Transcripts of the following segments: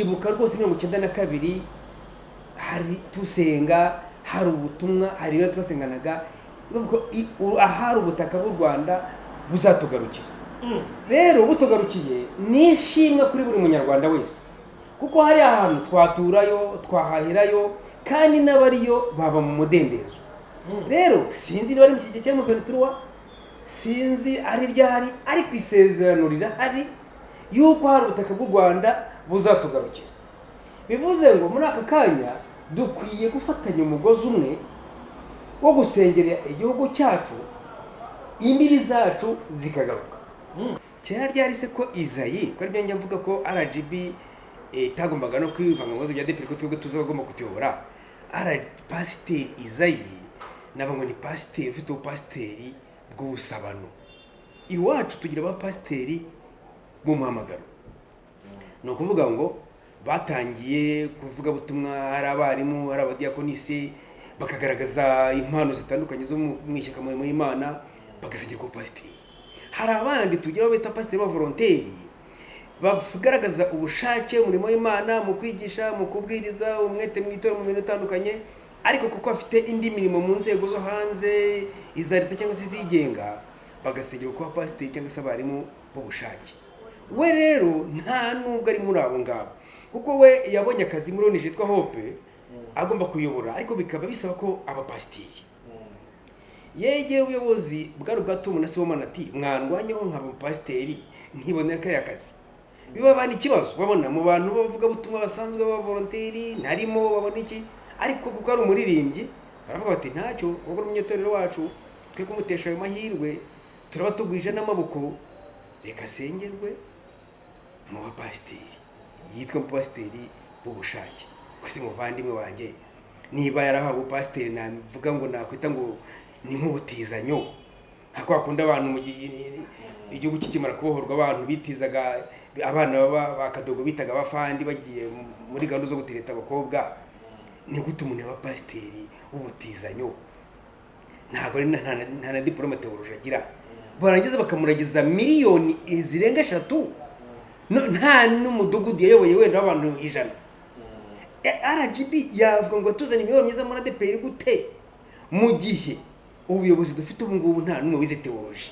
ibuka rwose 1992 hari tusenga, hari ubutumwa, hari ibyo twasenganaga ahari ubutaka bw'u Rwanda buzatugarukira. Rero butugarukiye nishimwe kuri buri munyarwanda wese, kuko hari ahantu twaturayo, twahahirayo, kandi n'abariyo baba mu mudendezo. Rero sinzi niba ari mu kigihe cya Mwifuza, sinzi ari ryari, ariko isezerano rirahari yuko hari ubutaka bw'u Rwanda buzatugarukira. Bivuze ngo muri aka kanya dukwiye gufatanya umugozi umwe wo gusengera igihugu cyacu, imbibi zacu zikagaruka. Kera ryari se ko Izayi, ko ari byo mvuga ko RGB itagombaga no kwivanga ngo bya ADEPR ko twebwe tuzagomba kutuyobora. Pasiteri Izayi nabangwa ni pasiteri ufite ubupasiteri bw'ubusabano. Iwacu tugira abapasiteri mu muhamagaro. No kuvuga ngo batangiye kuvuga butumwa, hari abarimu, hari abadiakonisi, bakagaragaza impano zitandukanye zo mwishyaka mu Imana, bagasengera ku pasiteri. Hari abandi tugira bita pasiteri ba volonteri, bagaragaza ubushake umurimo w'Imana mu kwigisha, mu kubwiriza, umwete mu itorero mu bintu bitandukanye, ariko kuko afite indi mirimo mu nzego zo hanze, iza leta cyangwa se zigenga, bagasengera ku pasiteri cyangwa se abarimu b'ubushake. We rero nta nubwo ari muri abo ngabo, kuko we yabonye akazi muri ONG yitwa Hope, agomba kuyobora, ariko bikaba bisaba ko abapasiteri yegera ubuyobozi bwari bwatumu na Sibomana ati mwandwanyeho nk'aba pasiteri nkibonera kariya kazi. Biba bani ikibazo babona mu bantu bavuga butumwa basanzwe ba volonteri narimo babona iki, ariko kuko ari umuririmbyi baravuga bati ntacyo kuko umunyetorero wacu twe kumutesha ayo mahirwe, turaba tugwije n'amaboko, reka sengerwe mu bapasiteri, yitwa pasiteri b'ubushake. Kwese muvandimwe wanjye, niba yarahawe pasiteri navuga ngo nakwita ngo ni nk'ubutizanyo, hako akunda abantu mu igihugu kikimara kubohorwa abantu bitizaga abana bakadogo bitaga abafandi bagiye muri gahunda zo gutereta abakobwa. Ni gute umuntu yaba pasiteri ubutizanyo? Ntabwo ari nta na diplome theology agira, barangiza bakamuragiza miliyoni zirenga 3, nta n'umudugudu yayoboye wenda abantu 100. RGB yavuga ngo tuzanye imibonano myiza muri ADEPR gute mu gihe ubuyobozi dufite ubu ngubu nta n'umwe wize theology,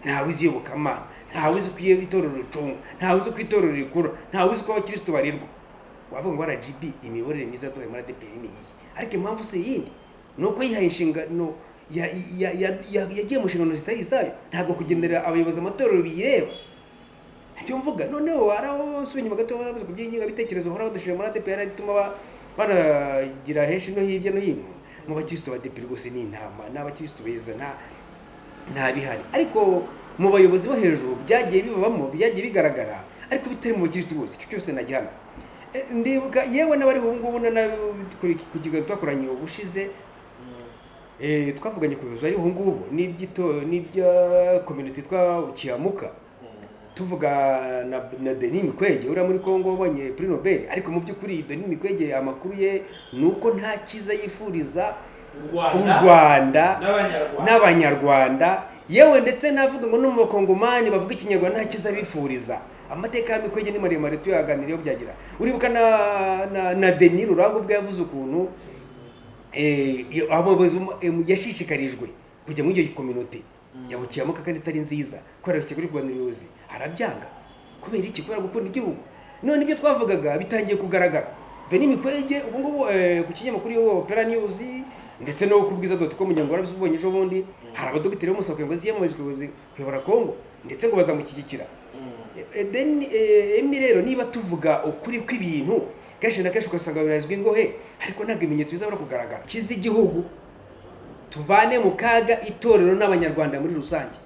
nta wize iyobokamana, nta wize kwiye itorero ricunga, nta wize kwitorero rikura, nta wize ko abakristo barirwa. Wavuga ngo RGB imiborere myiza duhaye muri ADEPR ni iyi, ariko impamvu se yindi nuko yihaye inshingano yagiye mu nshingano zitari izayo, ntabwo kugendera abayobozi amatorero biyireba. Ibyo mvuga noneho waraho subiye inyuma gato, warabuze kubyinyiga bitekerezo hora badushije muri ADEPR bituma banagira henshi no hirya no hino mu bakristo ba ADEPR. Rwose ni intama n'abakristo beza nta bihari, ariko mu bayobozi bo hejuru byagiye bibabamo, byagiye bigaragara, ariko bitari mu bakristo bose. Icyo cyose najyana ndibuka yewe n'abari ubu ngubu ku kiganiro twakoranye ubushize, twavuganye ku bibazo ari ubu ngubu n'ibya community twakihamuka, tuvuga na Denis Mukwege uri muri Congo wabonye Prix Nobel. Ariko mu by'ukuri Denis Mukwege amakuru ye nuko nta kiza yifuriza u Rwanda n'abanyarwanda, yewe ndetse navuga ngo no mu Kongomani bavuga ikinyarwanda nta kiza bifuriza. Amateka ya Mukwege ni maremare tuyaganiriyeho byagira. Uribuka na Denis Rurango ubwo yavuze ukuntu abayobozi yashishikarijwe kujya muri iyo community yabukiyamuka kandi itari nziza, kubera iki kuri Rwanda ubuyobozi arabyanga. Kubera iki? Kubera gukunda igihugu. None ibyo twavugaga bitangiye kugaragara. Denis Mukwege ubu ngubu ku kinyamakuru y'Opera News ndetse no ku bwiza.com ngo warabisubonye ejo bundi, hari abadogiteri b'umusaka ngo ziyamamaje kuyobora Congo ndetse ngo bazamushyigikira. Rero niba tuvuga ukuri kw'ibintu kenshi na kenshi ugasanga birazwi ngo ariko ntabwo ibimenyetso bizabura kugaragara. Kiza igihugu, tuvane mu kaga itorero n'abanyarwanda muri rusange.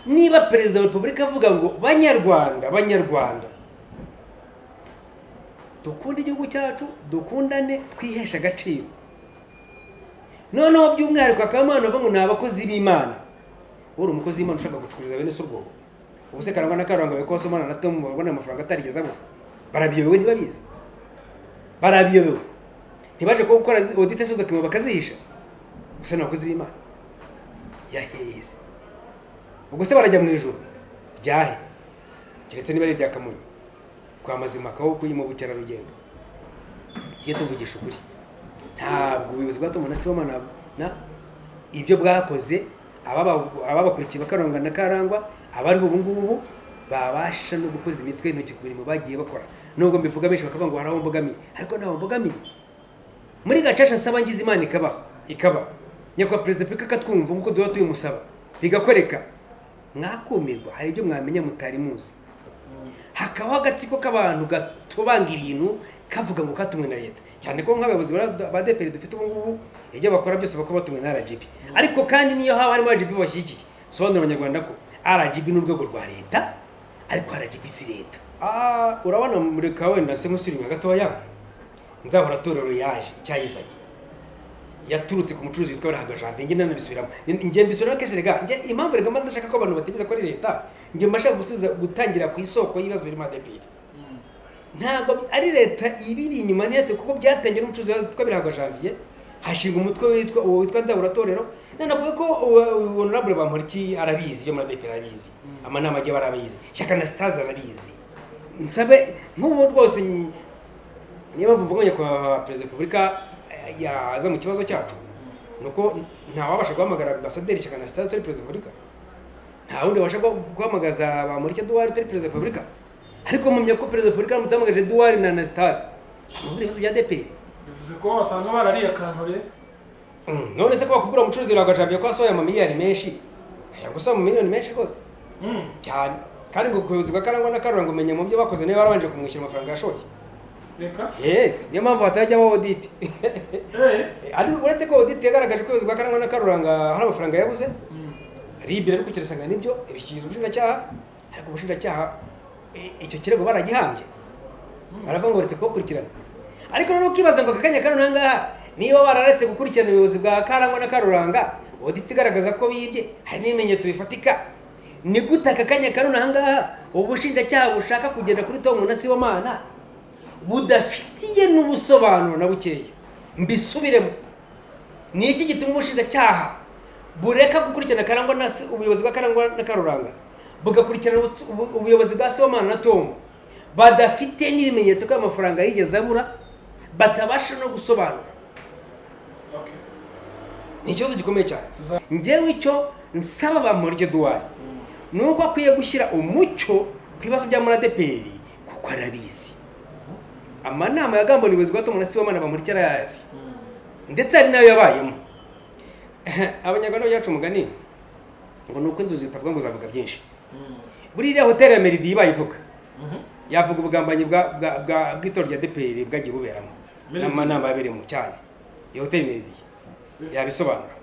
Niba perezida wa Repubulika avuga ngo banyarwanda dukunda igihugu cyacu, dukundane, twihesha agaciro, noneho by'umwihariko akamana avuga ngo ni abakozi b'Imana, uri umukozi w'Imana ushaka gucukuriza bene so rwobo, ubuse karangwa na karangwa ko Somana na Tom babona amafaranga atarigezamo, barabiyobewe ntibabizi, barabiyobewe ntibaje ko gukora audit so document bakazihisha. Gusa n'abakozi b'Imana yaheze, ubwo se barajya mu ijuru byahe, keretse niba ari bya Kamonyi. kwa mazima kawo kuyi mu bukerarugendo kiye tuvugisha ukuri ntabwo ubuyobozi bwatomona si bamana na ibyo bwakoze ababakurikiye bakaronga na karangwa abariho ubu ngubu babasha no gukoza imitwe intoki ku mirimo bagiye bakora nubwo mbivuga benshi bakavuga ngo haraho mbogamiye ariko ntaho mbogamiye muri gacaca nsaba ngize Imana ikaba nyakwa perezida Pika katwumva nkuko duha tuyimusaba bigakoreka mwakumirwa hari ibyo mwamenya mutari muzi hakabaho agatsiko k'abantu gatobanga ibintu kavuga ngo katumwe na leta cyane ko nk'abayobozi ba ADEPR dufite ubu ngubu ibyo bakora byose bakora batumwe na RGB ariko kandi niyo haba harimo RGB bashyigikiye sobanura abanyarwanda ko RGB ni urwego rwa leta ariko RGB si leta urabona muri kawe na se musuri nka gatoya nzahora torero yaje cyayizanye yaturutse ku mucuruzi witwa Janvier nge nanabisubiramo nge mbisubiramo keshe rega nge impamvu rega ndashaka ko abantu bategeza ko ari leta nge mbashaka gusubiza gutangira ku isoko y'ibibazo biri mu ADEPR ntabwo ari leta ibiri inyuma niyate kuko byatangiye n'umucuruzi witwa Janvier hashinga umutwe witwa nzahora torero nanakuvuga ko honorable Bamporiki arabizi yo muri ADEPR arabizi amanama agiye barabizi shaka na stars arabizi nsabe nk'ubu rwose niba mvuga kwa Perezida Repubulika yaza mu kibazo cyacu nuko nta wabasha guhamagara ambasaderi shaka na stars turi Perezida Repubulika nta wundi wabasha guhamagaza Bamporiki Edouard turi Perezida Repubulika ariko mumye ko Perezida Repubulika mutamagaje Edouard na Anastase muri ibibazo bya ADEPR bivuze ko wasanga barariye akantore none se ko bakugura umucuruzi Janvier ko asoya amamiliyari menshi yagusaba mu miliyoni menshi rwose cyane kandi ngo kuyuzwa karangwa na karura ngo menye mu byo bakoze niba barabanje kumwishyura amafaranga yashoye reka yes niyo mpamvu hatajya aho audit ari uretse ko audit yagaragaje ko kuyuzwa karangwa na karura ngo hari amafaranga yabuze ribira bikukiresanga nibyo ibishyize ubushinjacyaha ariko ubushinjacyaha icyo kirego baragihambye baravuga ngo uretse kubakurikirana ariko noneho ukibaza ngo akanya kano nangaha niba bararetse gukurikirana ubuyobozi bwa karangwa na karuranga audit igaragaza ko bibye hari n'ibimenyetso bifatika ni gute aka kanya kano nangaha ubushinjacyaha bushaka kugenda kuri Tom na Sibomana budafitiye n'ubusobanuro na bukeya mbisubiremo ni iki gituma ubushinjacyaha bureka gukurikirana karangwa na ubuyobozi bwa karangwa na karuranga bugakurikirana ubuyobozi bwa Sibomana na Tom badafite n'ibimenyetso ko amafaranga yigeze abura batabasha no gusobanura ni ikibazo gikomeye cyane njyewe icyo nsaba Bamporiki Edouard nuko akwiye gushyira umucyo ku bibazo bya muri ADEPR kuko arabizi amanama yagambona ubuyobozi bwa Tom na Sibomana Bamporiki arayazi ndetse ari nayo yabayemo abanyarwanda yacu umugani ngo nuko inzozi zitavuga ngo zavuga byinshi buriya hotel ya Meridi bayivuga yavuga ubugambanyi bw'itorero rya ADEPR bwagiye buberamo n'amanama yabereye mu cyane iyo hotel Meridi yabisobanura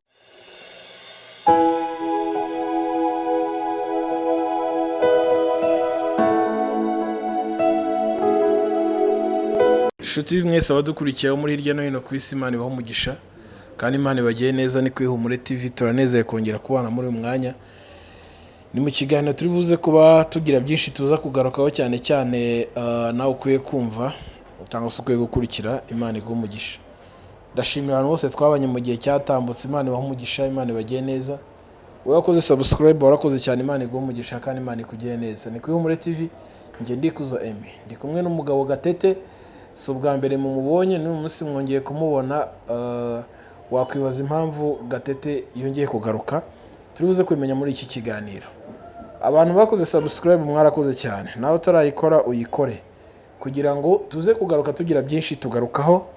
inshuti mwese abadukurikiyeho muri hirya no hino ku isi Imana ibahe umugisha kandi Imana ibagiye neza ni ku IHUMURE TV turanezeye kongera kubana muri uyu mwanya ni mu kiganiro turi buze kuba tugira byinshi tuza kugarukaho cyane cyane nawe ukwiye kumva cyangwa se ukwiye gukurikira Imana iguhe umugisha ndashimira abantu bose twabanye mu gihe cyatambutse Imana ibahe umugisha Imana ibagiye neza wowe wakoze subscribe warakoze cyane Imana iguhe umugisha kandi Imana ikugiye neza ni ku IHUMURE TV nge ndikuzo Emi ndi kumwe n'umugabo Gatete si ubwa mbere mumubonye n'uyu munsi mwongeye kumubona wakwibaza impamvu Gatete yongeye kugaruka turi buze kubimenya muri iki kiganiro abantu bakoze subscribe mwarakoze cyane nawe utarayikora uyikore kugira ngo tuze kugaruka tugira byinshi tugarukaho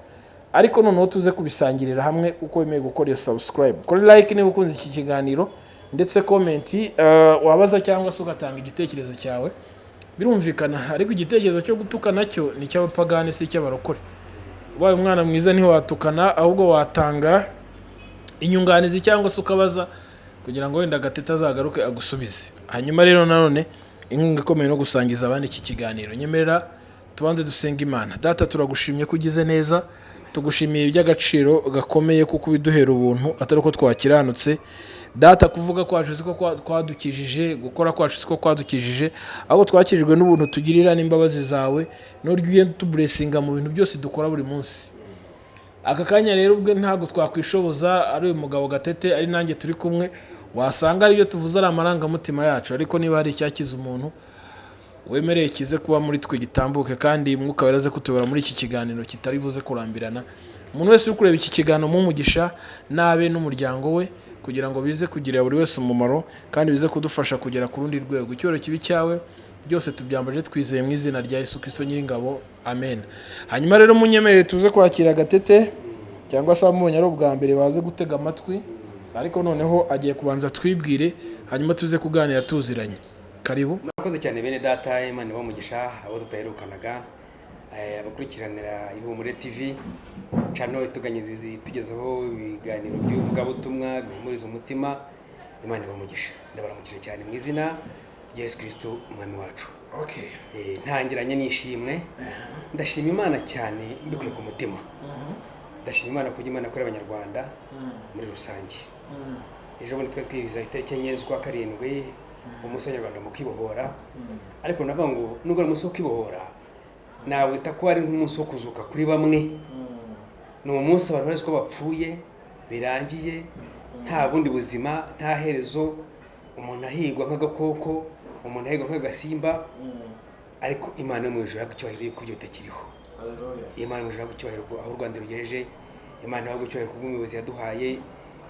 ariko noneho tuze kubisangirira hamwe uko wemeye gukora iyo subscribe kuri like niba ukunze iki kiganiro ndetse comment wabaza cyangwa se ugatanga igitekerezo cyawe birumvikana ariko igitekerezo cyo gutuka nacyo ni cy'abapagani si cy'abarokore ubaye umwana mwiza niho watukana ahubwo watanga inyunganizi cyangwa se ukabaza kugira ngo wenda Gatete azagaruke agusubize hanyuma rero nanone inkunga ikomeye no gusangiza abandi iki kiganiro nyemerera tubanze dusenga Imana data turagushimye ko ugize neza tugushimiye iby'agaciro gakomeye kuko biduhera ubuntu atari uko twakiranutse data kuvuga kwacu siko kwadukijije gukora kwacu siko kwadukijije aho twakirijwe n'ubuntu tugirira n'imbabazi zawe no ryuye tuburesinga mu bintu byose dukora buri munsi aka kanya rero ubwe ntago twakwishoboza ari uyu mugabo Gatete ari nanjye turi kumwe wasanga ari byo tuvuze ari amarangamutima yacu ariko niba hari icyakiza umuntu wemereye kize kuba muri twe gitambuke, kandi mwuka weraze kutubera muri iki kiganiro kitari buze kurambirana. Umuntu wese uri kureba iki kiganiro mumugisha nabe n'umuryango we, kugira ngo bize kugirira buri wese umumaro kandi bize kudufasha kugera ku rundi rwego. Icyoro kibi cyawe byose tubyambaje twizeye mu izina rya Yesu Kristo Nyiringabo, amen. Hanyuma rero munyemerere tuze kwakira Gatete, cyangwa se amubonye ari ubwa mbere baze gutega amatwi, ariko noneho agiye kubanza twibwire, hanyuma tuze kuganira tuziranye. Karibu. Murakoze cyane bene data, Imana ibamugisha abo tutaherukanaga, abakurikiranira IHUMURE TV channel tugezaho ibiganiro by'ubuvugabutumwa bihumuriza umutima. Imana ibamugisha, ndabaramukije cyane mu izina rya Yesu Kristo umwami wacu. Okay. Ntangiranye n'ishimwe, ndashima Imana cyane mbikuye ku mutima. Ndashima Imana kuko Imana akora abanyarwanda muri rusange. Ejo bundi twe kwiza itariki enye z'ukwa karindwi umunsi w'Abanyarwanda mu kwibohora, ariko navuga ngo nubwo ari umunsi wo kwibohora nawita ko ari nk'umunsi wo kuzuka kuri bamwe. Ni umunsi abantu bazi ko bapfuye birangiye, nta bundi buzima, nta herezo, umuntu ahigwa nk'agakoko, umuntu ahigwa nk'agasimba, ariko Imana yo mu ijuru yagucyubahiro yuko ibyo bitakiriho. Imana yo mu ijuru yagucyubahiro aho u Rwanda rugejeje, Imana yagucyubahiro kubw'umuyobozi yaduhaye,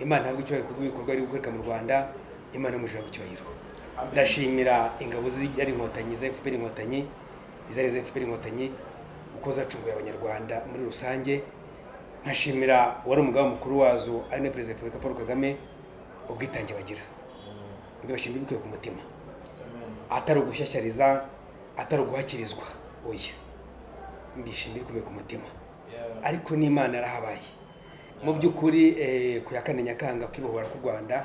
Imana yagucyubahiro kubw'ibikorwa ari gukoreka mu Rwanda, Imana yo mu ijuru yagucyubahiro. Ndashimira ingabo z'ari inkotanyi za FPR inkotanyi, izari za FPR inkotanyi uko zacunguye abanyarwanda muri rusange. Nkashimira wari umugaba mukuru wazo ari na Perezida Paul Kagame, ubwitange bagira. Ndabashimira bikuye ku mutima. Atari ugushyashyariza, atari uguhakirizwa, oya. Mbishimira bikuye ku mutima. Ariko n'Imana yarahabaye. Mu by'ukuri ku ya 4 Nyakanga kwibohora ku Rwanda,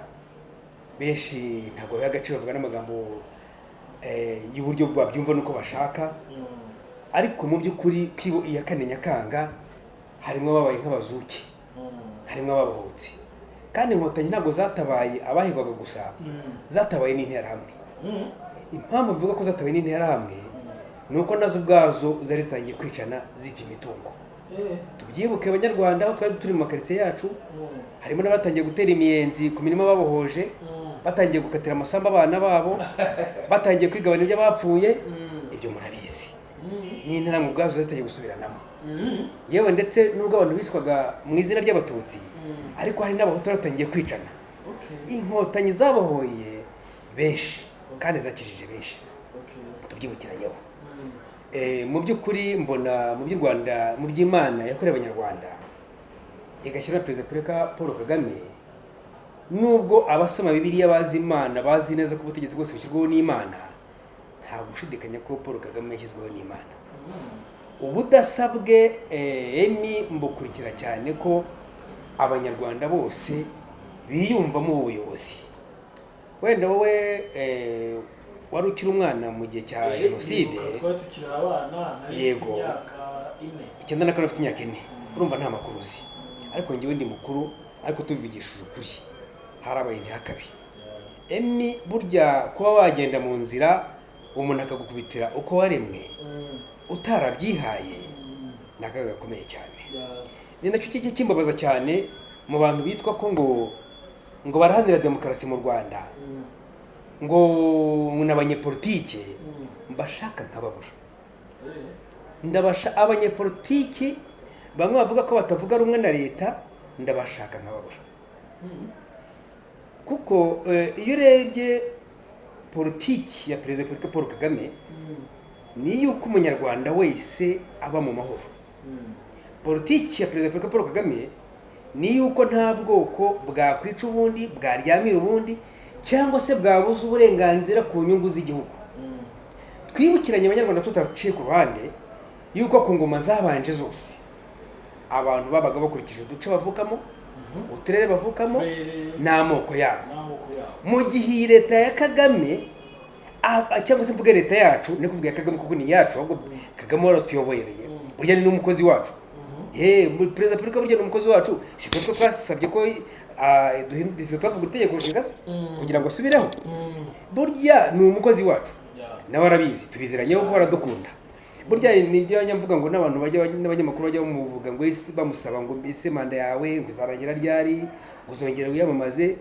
benshi ntabwo baha agaciro bavuga n'amagambo y'uburyo babyumva nuko bashaka, ariko mu by'ukuri kwibo iya 4 Nyakanga harimo ababaye nk'abazuki, harimo ababohotsi, kandi inkotanyi ntabwo zatabaye abahigwaga gusa, zatabaye n'interahamwe. Impamvu mvuga ko zatabaye n'interahamwe nuko nazo ubwazo zari zitangiye kwicana zita imitungo. Tubyibuke abanyarwanda aho twari turi mu makaritsiye yacu, harimo n'abatangiye gutera imiyenzi ku mirima babohoje, batangiye gukatira amasamba abana babo, batangiye kwigabana ibyo bapfuye. Ibyo murabizi. N'interahamwe ubwazo zatangiye gusubiranamo. Yewe ndetse nubwo abantu bishwaga mu izina ry'abatutsi, ariko hari n'abahutu batangiye kwicana. Inkotanyi zabohoye benshi kandi zakijije benshi. Tubyibukiranyeho. Mu by'ukuri mbona mu by'u Rwanda, mu by'Imana yakoreye abanyarwanda igashyira Perezida Paul Kagame, nubwo abasoma Bibiliya bazi Imana, bazi neza ko ubutegetsi bwose bushyirwaho n'Imana, nta gushidikanya ko Paul Kagame yashyizweho n'Imana. Ubudasabwe mbukurikira cyane ko abanyarwanda bose biyumvamo ubuyobozi. Wenda wowe wari ukiri umwana mu gihe cya Jenoside, tukiri abana, yego, icyenda na kane afite imyaka 4, urumva nta makuru uzi. Ariko njyewe ndi mukuru, ariko tubivugishije ukuri, harabaye ntihakabi. Burya kuba wagenda mu nzira umuntu akagukubitira uko waremwe utarabyihaye nakaga gakomeye cyane. Ni nacyo kiki kimbabaza cyane mu bantu bitwa ko ngo barahanira demokarasi mu Rwanda, ngo n'abanyepolitike mbashaka nkababura. Ndabasha abanyepolitike bamwe bavuga ko batavuga rumwe na leta, ndabashaka nkababura. Kuko iyo urebye politiki ya Perezida Paul Kagame, ni yuko umunyarwanda wese aba mu mahoro. Politiki ya Perezida Paul Kagame ni yuko nta bwoko bwakwica ubundi, bwaryamira ubundi, cyangwa se bwabuza uburenganzira ku nyungu z'igihugu. Twibukiranye abanyarwanda tutaciye ku ruhande yuko ku ngoma zabanje zose abantu babaga bakurikije uduce bavukamo, uturere bavukamo, n'amoko yabo. Mu gihe leta ya Kagame, cyangwa se mvuge leta yacu, ni kuvuga Kagame kuko ni yacu, ahubwo Kagame waratuyoboyereye, burya ni n'umukozi wacu. Perezida Paul Kagame ni umukozi wacu, si twe twasabye ko twavuga itegeko nshinga se kugira ngo asubireho. Burya ni umukozi wacu, nawe arabizi, tubiziranyeho ko baradukunda. Burya nibyo nyamvuga ngo n'abantu bajya n'abanyamakuru bajya bamuvuga ngo bamusaba ngo mbese manda yawe ngo izarangira ryari, uzongera wiyamamaze.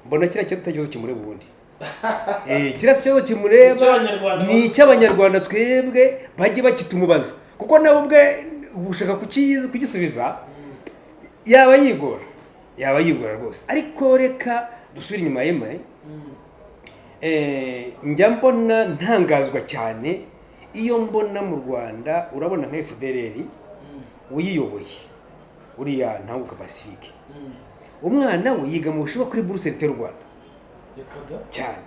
Mbona kira cyatagize kimure bundi. kiriya si ikibazo kimureba, ni icy'abanyarwanda twebwe bajye bakitumubaza, kuko nawe ubwe ushaka kugisubiza yaba yigora rwose. ariko reka dusubire inyuma yemwe, njya mbona ntangazwa cyane iyo mbona mu Rwanda, urabona nka FDLR uyiyoboye uriya Ntanguka Pacifique, umwana we yiga mu Bushinwa kuri buruse y'u Rwanda cyane.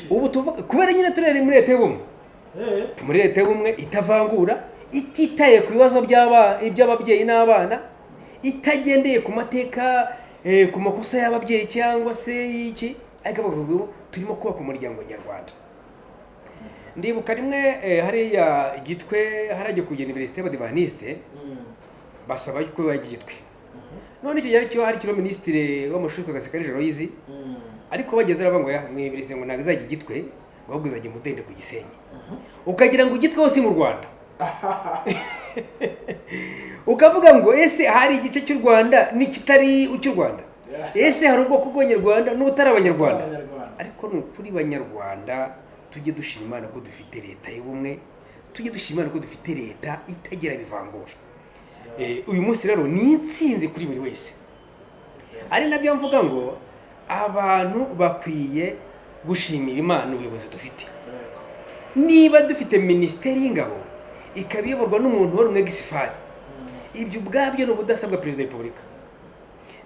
ubu tuvuga kubera nyine turere muri leta y'ubumwe, muri leta y'ubumwe itavangura, ititaye ku bibazo by'ababyeyi n'abana, itagendeye ku mateka, ku makosa y'ababyeyi cyangwa se iki, ariko bavuga turimo kubaka umuryango nyarwanda. Ndibuka rimwe hariya Gitwe harajya kugenda université y'Abadivaniste, basaba ko yagiye Gitwe. None icyo yari cyo hari kiro ministre w'amashuri Kagaseka Jeroyizi, ariko bageze arabango mwibirize ngo ntago izajya Gitwe, ahubwo izajya Mudende ku Gisenyi. Ukagira ngo Gitwe hose mu Rwanda. Ukavuga ngo ese hari igice cy'u Rwanda n'ikitari cy'u Rwanda, ese hari ubwoko bw'Abanyarwanda n'ubutari Abanyarwanda. Ariko ni ukuri Banyarwanda tujye dushima Imana ko dufite leta y'ubumwe, tujye dushima Imana ko dufite leta itagira bivangura. Uyu munsi rero ni intsinzi kuri buri wese, ari nabyo mvuga ngo abantu bakwiye gushimira Imana ubuyobozi dufite. Niba dufite Minisiteri y'Ingabo ikabiyoborwa n'umuntu wari umwegisifari, ibyo ubwabyo ni ubudasabwa Perezida wa Repubulika.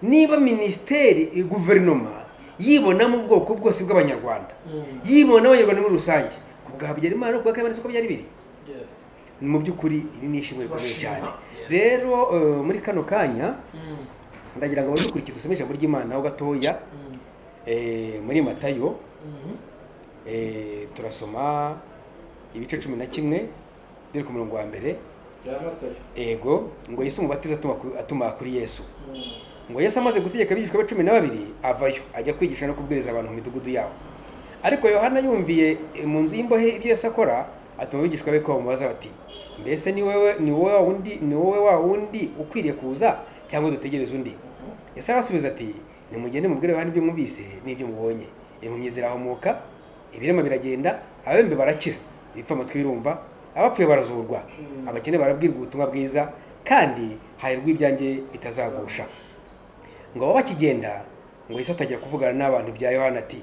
Niba Minisiteri Guverinoma yibona mu bwoko bwose bw'Abanyarwanda, yibona Abanyarwanda muri rusange, kubwa Habyarimana ubwa kabiri siko byari biri. Mu by'ukuri iri ni ishimwe rikomeye cyane. Rero muri kano kanya ndagira ngo badukurikire dusome ijambo ry'Imana ho gatoya, muri Matayo turasoma ibice 11 dore ku murongo wa mbere. Ego ngo Yesu umubatiza atuma kuri Yesu. Ngo Yesu amaze gutegeka abigishwa be 12 avayo ajya kwigisha no kubwiriza abantu mu midugudu yabo. Ariko Yohana yumviye mu nzu y'imbohe ibyo Yesu akora, atuma abigishwa be ko bamubaza bati, mbese ni wowe wa wundi ukwiriye kuza cyangwa dutegereze undi? Yesu arasubiza ati, nimugende mubwire Yohana ibyo mwumvise n'ibyo mubonye. Impumyi zirahumuka, ibirema biragenda, abembe barakira, ibipfa amatwi birumva, abapfuye barazurwa, abakene barabwirwa ubutumwa bwiza, kandi hahirwa ibyanjye bitazagusha. Ngo bakigenda, ngo Yesu atangira kuvugana n'abantu bya Yohana ati,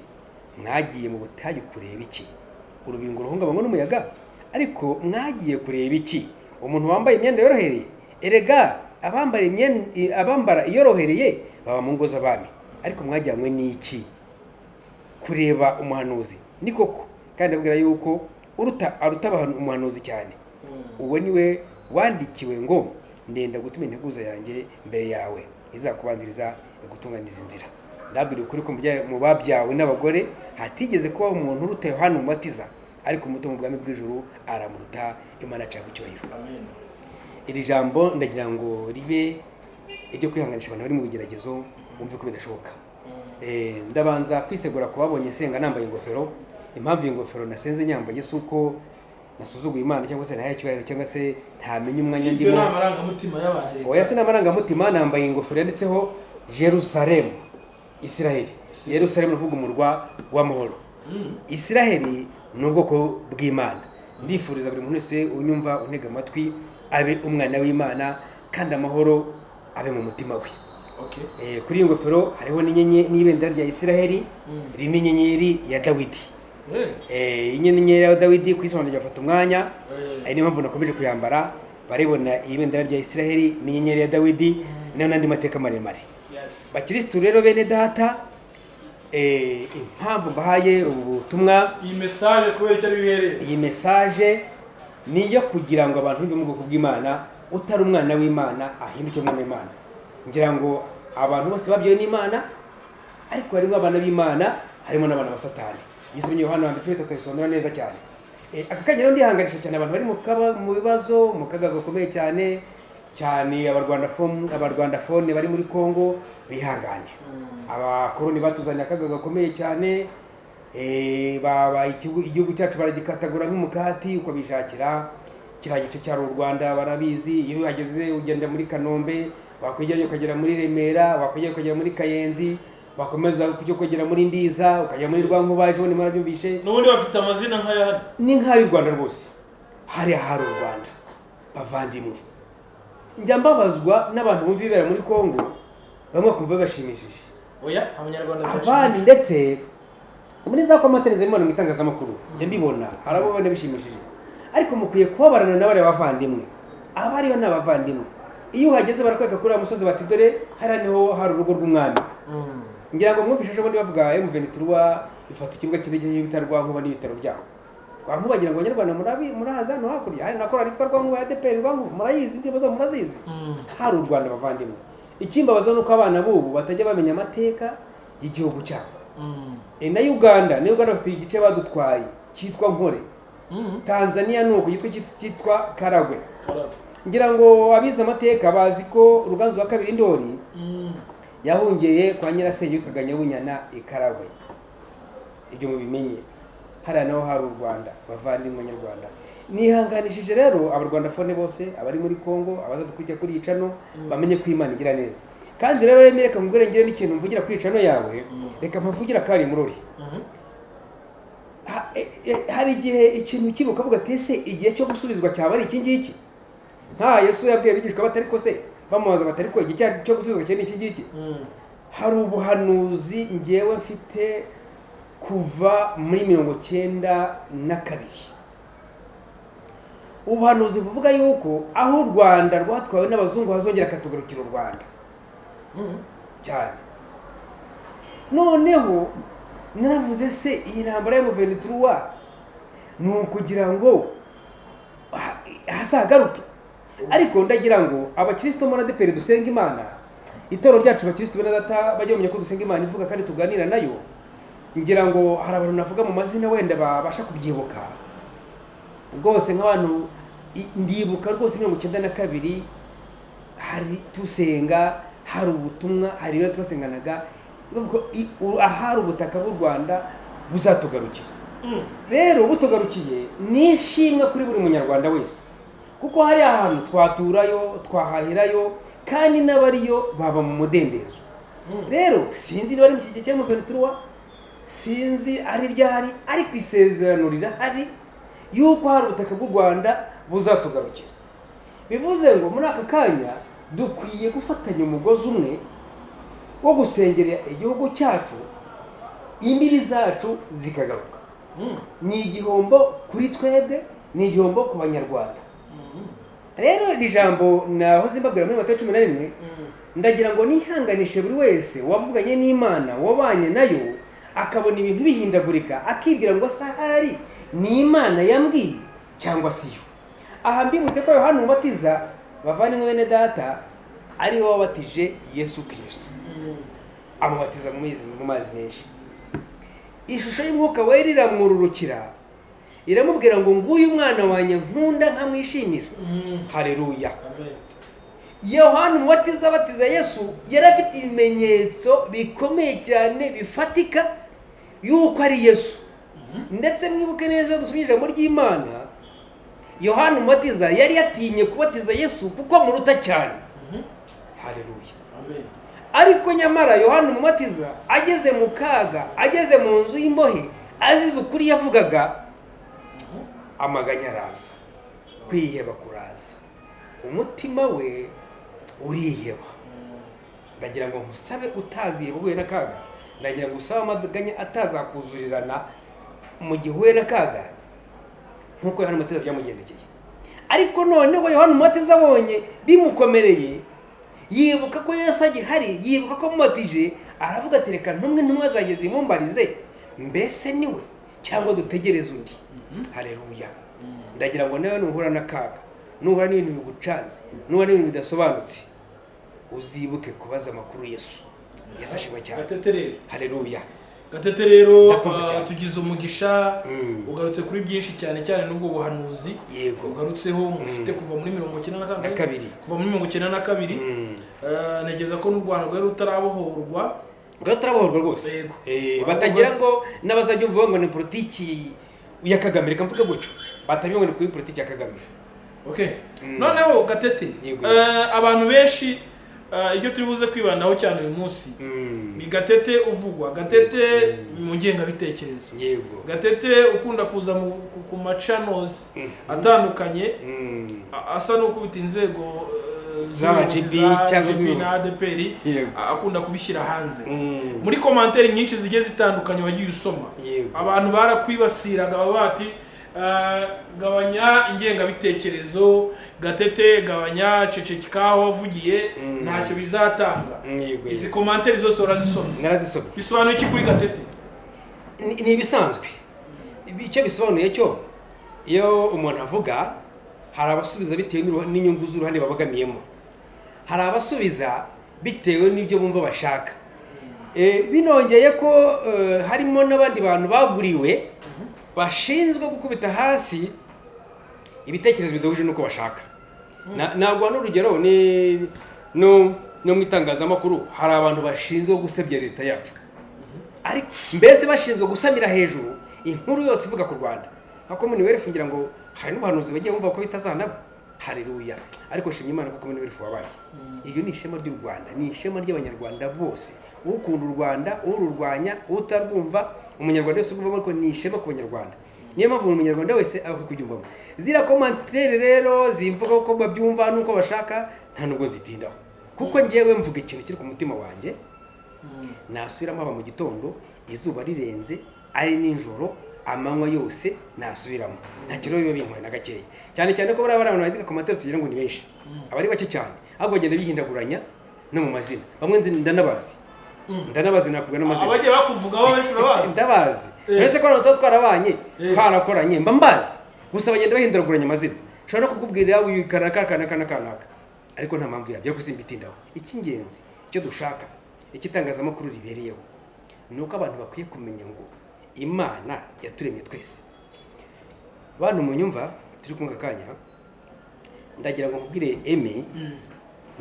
mwagiye mu butayu kureba iki? Urubingo ruhungabanywa n'umuyaga? Ariko mwagiye kureba iki? Umuntu wambaye imyenda yorohereye? Erega abambara iyorohereye baba mu ngo z'abami. Ariko mwajyanywe n'iki? Kureba umuhanuzi? Ni koko, kandi abwira yuko aruta umuhanuzi cyane. Uwo niwe wandikiwe ngo, ndenda gutuma integuza yanjye mbere yawe, izakubanziriza gutunganiza inzira. Ndabwira ukuri ko mu babyawe n'abagore hatigeze kubaho umuntu uruta Yohana umubatiza, ariko umuto mu bwami bw'ijuru aramuruta, Imana aca gucyubahiro. Amen. Iri jambo ndagira ngo ribe iryo kwihanganisha abantu bari mu bigeragezo, bumve ko bidashoboka. Ndabanza kwisegura kubabonye senga nambaye ingofero. Impamvu y'ingofero nasenze nyambaye suko nasuzuguye Imana cyangwa se ntaye cyubahiro cyangwa se ntamenye umwanya ndimo. Ibyo namaranga mutima y'abantu. Oya se namaranga mutima, nambaye ingofero yanditseho Jerusalem, Israel. Jerusalem ruvuga umurwa w'amahoro. Israel ni ubwoko bw'Imana. Ndifuriza buri muntu wese unyumva untega amatwi abe umwana w'Imana kandi amahoro abe mu mutima we. Okay. Kuri iyi ngofero hariho n'ibendera rya Israel, ririmo inyenyeri ya Dawidi. Inyenyeri ya Dawidi kwisobanura gafata umwanya, ari niyo mpamvu nakomeje kuyambara. Baribona ibendera rya Israel n'inyenyeri ya Dawidi n'andi mateka maremare. Bakristo rero bene data, impamvu mbahaye ubutumwa, iyi message kubera icyo bihereye. Iyi message niyo kugira ngo abantu b'u bwoko bw'Imana utari umwana w'Imana ahinduke umwana w'Imana. Ngira ngo abantu bose babyewe n'Imana, ariko harimo abana b'Imana, harimo n'abana ba Satani. Yesu Yohana 3 isonera neza cyane. Aka kanya rero ndihanganisha cyane abantu bari mu bibazo, mu kaga gakomeye cyane abarwandafone bari muri Congo bihangane. Abakoroni batuzanye akaga gakomeye cyane, igihugu cyacu baragikatagura nk'umukati uko bishakira. Kiriya gice cya Rwanda barabizi, iyo uhageze ugenda muri Kanombe, wakwigereye ukagera muri Remera, wakwigereye ukagera muri Kayenzi, bakomeza kujya kugera muri Ndiza ukajya muri Rwankuba ejo ni murabyumvishe n'ubundi bafite amazina nk'aya ni nk'ay'u Rwanda rwose hari ahari u Rwanda bavandimwe njya mbabazwa n'abantu bumva ibibera muri Congo bamwe kumva bashimishije oya abanyarwanda abandi ndetse muri za komatenze mu itangazamakuru njye mbibona harabo bane bishimishije ariko mukwiye kubabarana n'abari bavandimwe abariyo n'abavandimwe iyo uhageze barakweka kuri umusozi bati dore hari niho hari urugo rw'umwami ngira ngo mwumvishe ejo bundi bavuga M23 ifata ikibuga cy'indege y'ibitaro Rwankuba n'ibitaro byaho Rwankuba bagira ngo abanyarwanda murahaza no hakurya hari nakora nitwa Rwankuba ya ADEPR Rwankuba murayizi ibyo bazo murazizi hari u Rwanda bavandimwe ikimbabaza nuko abana bubu batajya bamenya amateka y'igihugu cyabo na Uganda bafite igice badutwaye cyitwa Nkore Tanzania nuko cyitwa Karagwe ngira ngo abize amateka bazi ko Ruganzu wa kabiri Ndori yahungeye kwa nyirasenge witwaga Nyabunyana Ikaragwe ibyo mubimenye hari naho hari u Rwanda bavandimwe nyarwanda nihanganishije rero abarwanda fone bose abari muri Congo abaza dukurikira kuri icano bamenye ko Imana igira neza kandi rero yemereka mugore ngire n'ikintu mvugira kuri icano yawe reka mpavugira kari murori hari igihe ikintu kibuka avuga ati ese igihe cyo gusubizwa cyaba ari iki ngiki nta Yesu yabwiye bigishwa batari ko se bamubaza batari ko igihe cyo gusubizwa cyane iki ngiki hari ubuhanuzi ngewe mfite kuva muri 1992 ubuhanuzi buvuga yuko aho u Rwanda rwatwawe n'abazungu hazongera katugarukira u Rwanda cyane noneho naravuze se iyi ntambara ya M23 ni ukugira ngo hasagaruke ariko ndagira ngo abakristo muri ADEPR dusenga Imana itoro ryacu abakristo bene data bajye bamenya ko dusenga Imana ivuga kandi tuganira nayo ngira ngo hari abantu navuga mu mazina wenda babasha kubyibuka rwose nk'abantu ndibuka rwose 1992 hari tusenga hari ubutumwa hari ibyo twasenganaga bavuga ahari ubutaka bw'u Rwanda buzatugarukira rero butugarukiye nishimwe kuri buri munyarwanda wese kuko hari ahantu twaturayo twahahirayo kandi n'abariyo baba mu mudendezo rero sinzi niba ari mu kigihe cya M23 sinzi ari ryari ariko isezerano rirahari yuko hari ubutaka bw'u Rwanda buzatugarukira bivuze ngo muri aka kanya dukwiye gufatanya umugozi umwe wo gusengera igihugu cyacu imbibi zacu zikagaruka ni igihombo kuri twebwe ni igihombo ku banyarwanda rero iri jambo nahoze mbabwira muri Matayo 11 ndagira ngo nihanganishe buri wese wavuganye n'Imana wabanye nayo akabona ibintu bihindagurika akibwira ngo sahari ni Imana yambwiye cyangwa siyo aha mbibutse ko Yohana umubatiza bavanye bene data ari we wabatije Yesu Kristo amubatiza mu mazi menshi ishusho y'umwuka wera iramwururukira iramubwira ngo nguyu umwana wanjye nkunda nkamwishimira haleluya Yohana umubatiza abatiza Yesu yari afite ibimenyetso bikomeye cyane bifatika yuko ari Yesu ndetse mwibuke neza dusubije ijambo ry'Imana Yohana umubatiza yari yatinye kubatiza Yesu kuko muruta cyane haleluya amen ariko nyamara Yohana umubatiza ageze mu kaga ageze mu nzu y'imbohe azize ukuri yavugaga amaganya araza kwiheba kuraza umutima we uriheba ndagira ngo nkusabe utaziheba uhuye n'akaga ndagira ngo usabe amaganya atazakuzurirana mu gihe uhuye n'akaga nk'uko Yohana umubatiza byamugendekeye ariko noneho Yohana umubatiza abonye bimukomereye yibuka ko Yesu agihari yibuka ko mubatije aravuga ati reka ntumwe zageze imumbarize mbese niwe cyangwa dutegereze undi haleluya ndagira ngo nawe nuhura n'akaga nuhura n'ibintu bigucanze nuhura n'ibintu bidasobanutse uzibuke kubaza amakuru Yesu ashimwe cyane haleluya Gatete rero tugize umugisha ugarutse kuri byinshi cyane cyane n'ubwo buhanuzi ugarutseho mufite kuva muri 1992 kuva muri 1992 negeza ko n'u Rwanda rwari rutarabohorwa rwose batagira ngo n'abazajya uvuga ngo ni politiki ya Kagame reka mvuge gutyo batabiye ngo ni kuri politiki ya Kagame okay noneho Gatete abantu benshi ibyo turi buze kwibandaho cyane uyu munsi ni Gatete uvugwa, Gatete mu ngengabitekerezo, Gatete ukunda kuza ku machannels atandukanye asa no kubita inzego z'ADEPR cyangwa na ADEPR akunda kubishyira hanze. Muri commentaire nyinshi zigiye zitandukanye wagiye usoma, abantu barakwibasiraga bati gabanya ingengabitekerezo, Gatete gabanya cecekikaho wavugiye ntacyo bizatanga. Izi commentaire zose urazisoma? Narazisoma. Bisobanuye iki kuri Gatete? Ni bisanzwe. Icyo bisobanuye cyo iyo umuntu avuga hari abasubiza bitewe n'inyungu z'uruhande babagamiyemo, hari abasubiza bitewe n'ibyo bumva bashaka. Binongeye ko harimo n'abandi bantu baguriwe bashinzwe gukubita hasi ibitekerezo bidahuje nuko bashaka. Nagwa n'urugero no mu itangazamakuru hari abantu bashinzwe gusebya leta yacu, ariko mbese bashinzwe gusamira hejuru inkuru yose ivuga ku Rwanda. Hako muniwere fungira ngo hari n'ubuhanuzi bagiye bumva ko bitazanaba. Haleluya. Ariko shimye Imana kuko muniwere wabaye. Iyo ni ishema ry'u Rwanda, ni ishema ry'abanyarwanda bose. Ukunda u Rwanda, ururwanya, utarwumva, umunyarwanda wese ugumva ko ni ishema ku banyarwanda. Niyo mpamvu umunyarwanda wese akakujyumvamo. Zira commentaire rero zimvuga ko babyumva nuko bashaka nta nubwo zitindaho. Kuko ngiyewe mvuga ikintu kiri ku mutima wanjye, nasubiramo aba mu gitondo, izuba rirenze, ari ninjoro, amanywa yose nasubiramo. Nta kiro biba binkwaye na gakeya. Cyane cyane ko bari abantu bandika commentaire tugira ngo ni benshi. Abari bake cyane, ahubwo bagenda bihindaguranya no mu mazina. Bamwe ndanabazi. Ndanabazi nakubwa n'amazina. Abaje bakuvugaho benshi urabazi. Ndabazi. Uretse ko nato twarabanye, twarakoranye, mba mbazi. Gusa bagenda bahindaguranya amazina. Shobora no kukubwira uyu kanaka. Ariko nta mpamvu yabyo kusimbitindaho. Icy'ingenzi cyo dushaka, ikitangazamakuru ribereyeho, nuko abantu bakwiye kumenya ngo Imana yaturemye twese. Bantu munyumva turi kumwe kanya, ndagira ngo nkubwire Eme,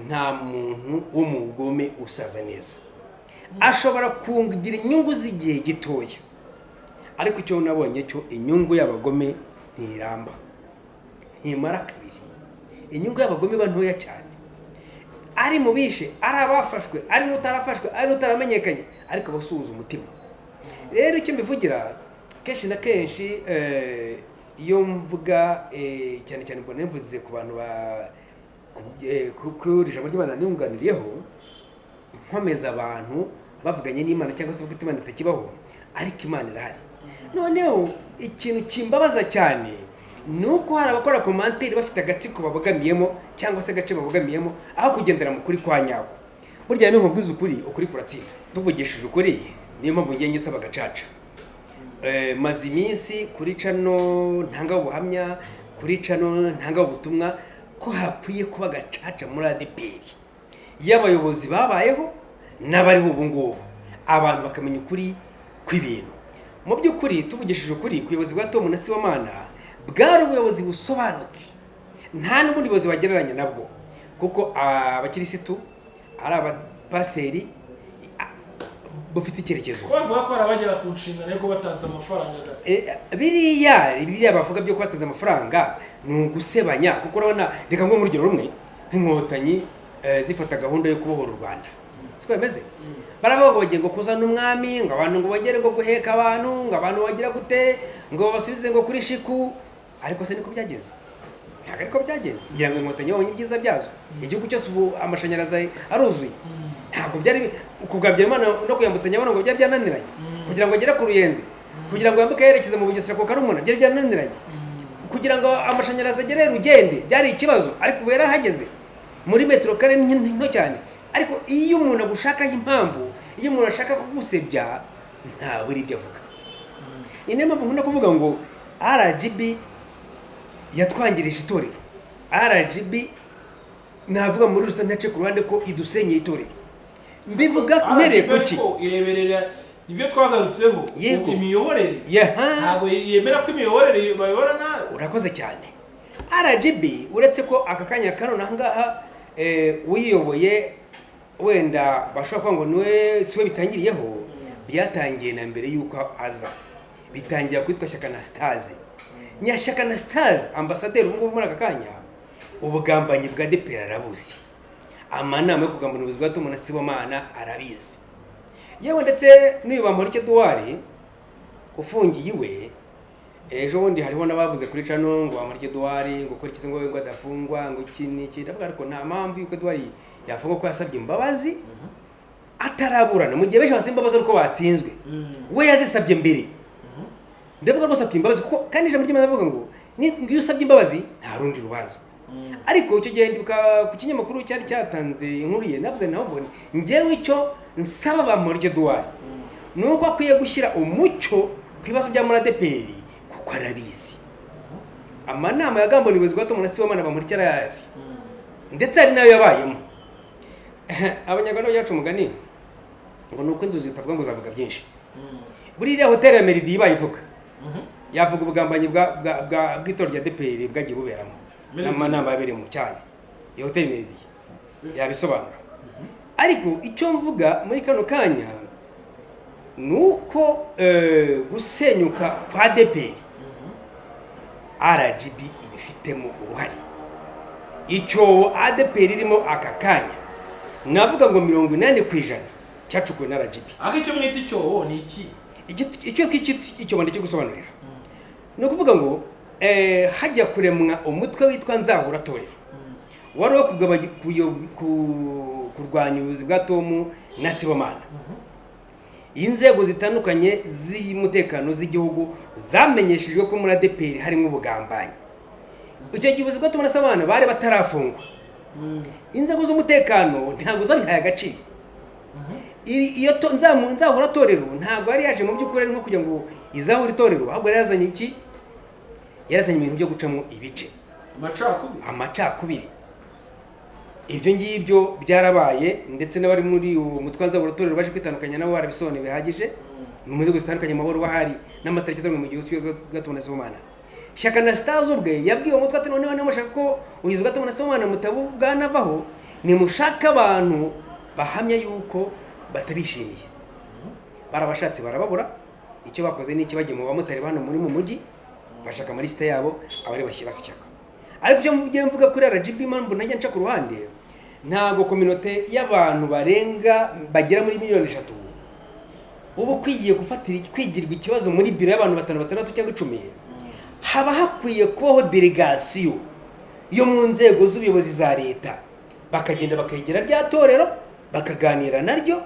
nta muntu w'umugome usaza neza. Ashobora kungira inyungu z'igihe gitoya, ariko icyo nabonye cyo inyungu y'abagome ntiramba, ntimara kabiri. Inyungu y'abagome bantoya cyane, ari mu bishe, ari abafashwe, ari n'utarafashwe, ari n'utaramenyekanye, ariko basuhuza umutima. Rero icyo mbivugira kenshi na kenshi iyo mvuga cyane cyane mbona mvuze ku bantu kuri ijambo ry'Imana niyunganiriyeho, nkomeza abantu bavuganye n'Imana cyangwa se Imana itakibaho, ariko Imana irahari. Noneho ikintu kimbabaza cyane nuko hari abakora commentaire bafite agatsiko babogamiyemo cyangwa se agace babogamiyemo aho kugendera mu kuri kwa nyako. Burya yamenye nkubwiza ukuri kuratsinda. Tuvugishije ukuri niyo mpamvu ngiye ngisaba gacaca. Maze iminsi kuri cano ntanga ubuhamya, kuri cano ntanga ubutumwa ko hakwiye kuba gacaca muri ADEPR y'abayobozi babayeho n'abariho ubu ngubu, abantu bakamenya ukuri kw'ibintu. Mu by'ukuri tuvugishije ukuri kuyobozi bwa Tom na Siwamana bwari ubuyobozi busobanutse, nta n'ubundi buyobozi bagereranya nabwo, kuko abakirisitu ari abapasiteri bufite icyerekezo. Ko bavuga ko arabagera ku nshingano yo batanze amafaranga gato. Biriya bavuga byo kubatanze amafaranga ni ugusebanya, kuko urabona reka ngo mu rugero rumwe nk'inkotanyi zifata gahunda yo kubohora u Rwanda. Siko bimeze? Baravuga ngo bagiye ngo kuzana umwami, ngo abantu ngo bagere ngo guheka abantu, ngo abantu bagira gute, ngo basubize ngo kuri shiku. Ariko se niko byagenze? Ntabwo ariko byagenze. Ngira ngo inkotanyi babonye ibyiza byazo. Igihugu cyose ubu amashanyarazi aruzuye. Ntabwo byari ukugabya Imana no kuyambutsa Nyabona ngo byari byananiranye. Kugira ngo agere ku Ruyenzi, kugira ngo yambuke yerekeze mu Bugesera ko Karumuna byari byananiranye. Kugira ngo amashanyarazi agere Rugende byari ikibazo, ariko ubu yarahageze. Muri metro kare nto cyane. Ariko iyo umuntu agushakaho impamvu, iyo umuntu ashaka kugusebya, nta buri ibyo avuga. Ine mpamvu nkunda kuvuga ngo RGB yatwangirije itorero. RGB navuga muri rusange ntace ku ruhande ko idusenye itorero. Mbivuga kumereye kuki? Ireberera ibyo twagarutseho imiyoborere. Ntabwo yemera ko imiyoborere bayobora nawe. Urakoze cyane. RGB uretse ko aka kanya kano nangaha uyiyoboye wenda bashobora kuvuga ngo niwe siwe bitangiriyeho, byatangiye na mbere yuko aza. Bitangira kwitwa Shyaka Anastase. Nyashyaka Anastase ambasaderi ubu muri aka kanya ubugambanyi bwa ADEPR arabuzi. amanama yo kugambana ubuyobozi bwa na Sibomana arabizi. Yewe ndetse n'uyu Bamporiki Duwari ufungiye iwe, ejo bundi hariho n'abavuze kuri cano ngo Bamporiki Duwari ngo kuri kizingo ngo adafungwa ngo iki n'iki, ndavuga ariko nta mpamvu yuko Duwari yafungwa ko yasabye imbabazi ataraburana, mu gihe benshi basaba imbabazi ariko batsinzwe, we yazisabye mbere. Ndavuga rwose asabye imbabazi kuko kandi ijambo ry'Imana avuga ngo iyo usabye imbabazi nta rundi rubanza. Ariko icyo gihe ndibuka ku kinyamakuru cyari cyatanze inkuru ye, navuze naho ngo njyewe icyo nsaba Bamporiki Duwari nuko akwiye gushyira umucyo ku bibazo bya muri ADEPR kuko arabizi. Amanama yagambana ubuyobozi bwa na Sibomana Bamporiki arayazi, ndetse ari nayo yabayemo. Abanyarwanda yacu umugani ngo nuko inzu zitavuga ngo zavuga byinshi. Buriya hoteli ya Meridi bayivuga yavuga ubugambanyi bw'itorero rya ADEPR bwagiye buberamo n'amanama yabereyemo cyane. Iyo hoteli Meridi yabisobanura. Ariko icyo mvuga muri kano kanya nuko gusenyuka kwa ADEPR RGB ibifitemo uruhare. Icyo ADEPR irimo aka kanya navuga ngo 80% cyacukuwe na RGB. Aho icyo mwita icyo ni iki? Icyo bandi cyo gusobanurira. No kuvuga ngo hajya kuremwa umutwe witwa Nzahuratorero. Wari wo kugabanya kurwanya ubuyobozi bwa na Sibomana. Inzego zitandukanye z'umutekano z'igihugu zamenyeshejwe ko muri ADEPR harimo ubugambanyi. Icyo gihe ubuyobozi bwa na Sibomana bari batarafungwa. Inzego z'umutekano ntabwo zabihaye agaciro. Iyo Nzahuratorero ntabwo yari yaje mu by'ukuri nko kugira ngo izahure itorero, ahubwo yarazanye iki? Yarazanye ibintu byo gucamo ibice, amacakubiri. Ibyo ngibyo byarabaye, ndetse n'abari muri umutwe Nzahuratorero baje kwitandukanya nabo barabisobanuye bihagije. Mu nzego zitandukanye amahoro bahari n'amatariki atari mu gihugu cy'Ubuyobozi na Sibomana. Shyaka na Stars ubwe yabwiye umutwe ati noneho nimushaka ko ubuyobozi na Sibomana mutabuganaho, nimushaka abantu bahamya yuko batabishimiye. Barabashatse barababura, icyo bakoze ni iki? Bagiye mu bamotari hano muri mu mujyi bashaka muri liste yabo abari bashyira Shyaka. Ariko icyo mvuga kuri RGB mpamvu najya nca ku ruhande, ntago communauté y'abantu bagera muri 3 miliyoni ubu kwigiye kwigirwa ikibazo muri biro y'abantu 5 cyangwa 10, haba hakwiye kubaho delegation yo mu nzego z'ubuyobozi za leta, bakagenda bakegera rya torero bakaganira naryo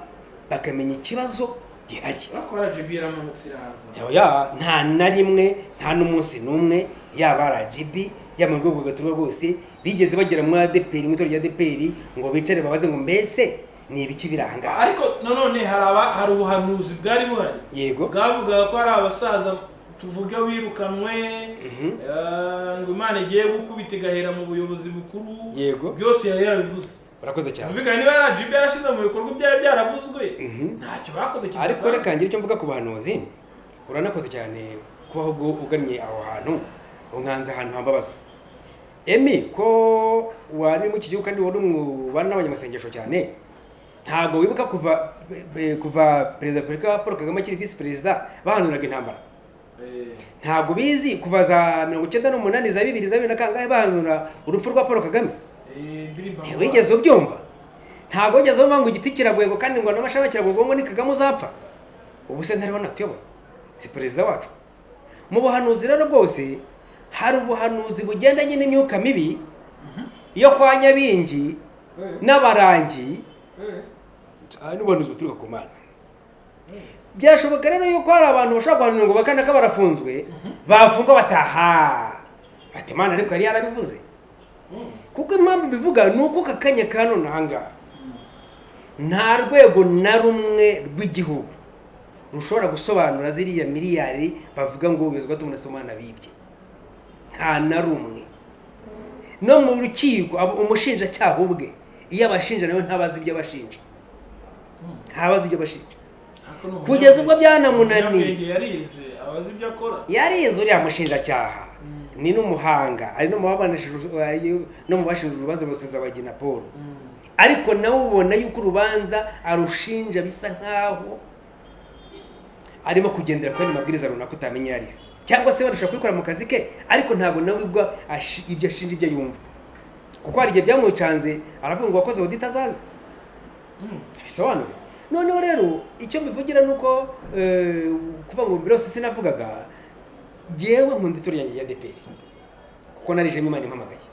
bakamenya ikibazo gihari. Bakora RGB yaramanutse iraza. Nta na rimwe, nta n'umunsi n'umwe yaba RGB mu rwego gaturwa rwose bigeze bagera muri ADEPR, mu itorero rya ADEPR ngo bicare babaze ngo mbese ni ibiki birahanga. Ariko none hari ubuhanuzi bwari buhari. Yego. Bwavuga ko ari abasaza tuvuga wirukanwe, ngo Imana igiye gukubita igahera mu buyobozi bukuru. Yego. Byose yari yarabivuze. Barakoze cyane. Biganiro niba RGB yarashize mu bikorwa byayo byaravuzwe. Ntacyo bakoze cyane. Ariko reka ngire icyo mvuga ku bahanuzi. Uranakoze cyane kubaho ugannye aho hantu, unkanze ahantu hambabaza. Emi ko wari mu kigihugu kandi wari mu bana n'abanyamasengesho cyane, ntabwo wibuka kuva perezida Paul Kagame akiri vice perezida bahanuraga intambara. Ntabwo bizi kuva za 1998 za 2000 na kangahe bahanura urupfu rwa Paul Kagame. Wigeze ubyumva? Ntabwo wigeze umva ngo igiti kiragoye ngo kandi ngo n'amashami kiragoye ngo ni Kagame uzapfa. Ubu se ntariho natuyoboye, si perezida wacu. Mu buhanuzi rero bwose hari ubuhanuzi bugendanye n'imyuka mibi yo kwa Nyabingi n'abarangi, ari n'ubuhanuzi buturuka ku Mana. Byashoboka rero yuko hari abantu bashobora guhanura ngo bakana ko barafunzwe, bafungwa bataha ati Imana ariko yari yarabivuze. Kuko impamvu bivuga nuko kakanya kano nanga nta rwego na rumwe rw'igihugu rushobora gusobanura ziriya miliyari bavuga ngo ubezwa tumuna Sibomana bibye. Nta na rumwe. No mu rukiko umushinjacyaha ubwe iyo abashinja nawe ntabazi ibyo abashinja. Ntabazi ibyo abashinja. Kugeza ubwo byanamunaniye. Yarize abazi ibyo akora. Yarize uriya mushinjacyaha. Ni n'umuhanga, ari no mu babanishije no mu bashinjura urubanza ruseza bagina Paul. Ariko nawe ubona yuko urubanza arushinja bisa nkaho arimo kugendera kuri mabwiriza runaka utamenya yari, cyangwa se barusha kwikora mu kazi ke, ariko ntabwo nawe ubwo ibyo ashinja ibyo yumva. kuko hari igihe byamucanze aravuga ngo wakoze audit azaze bisobanure. Noneho rero icyo mbivugira nuko kuva ngo mbere yose sinavugaga jewe nkunda itorero yanjye ya ADEPR kuko narijemo Imana impamagaye.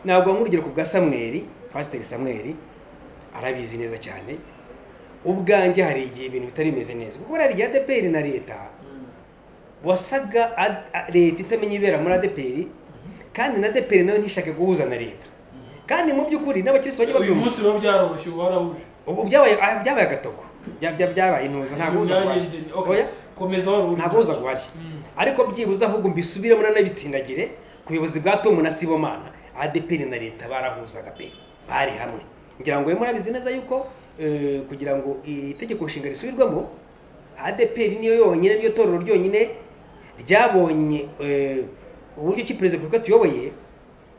Ntabwo nk'urugero ku bwa Samuel, Pastor Samuel arabizi neza cyane, ubwanjye hari igihe ibintu bitari bimeze neza kuko hari igihe ADEPR na leta wasaga leta itamenya ibera muri ADEPR kandi na ADEPR nayo ntishake guhuza na leta, kandi mu by'ukuri n'abakristo bajya uyu munsi bo byaroroshye warahuje ubu byabaye agatogo byabaye intuza ntabwo uza oya komeza warahuje ntabwo uza guhari ariko byibuza ahubwo mbisubiremo nanabitsindagire ku buyobozi bwa Tom na Sibomana. ADEPR na leta barahuzaga pe bari hamwe, ngira ngo murabizi neza yuko kugira ngo itegeko nshinga risubirwamo ADEPR niyo yonyine niyo torero ryonyine ryabonye uburyo ki perezida Paul tuyoboye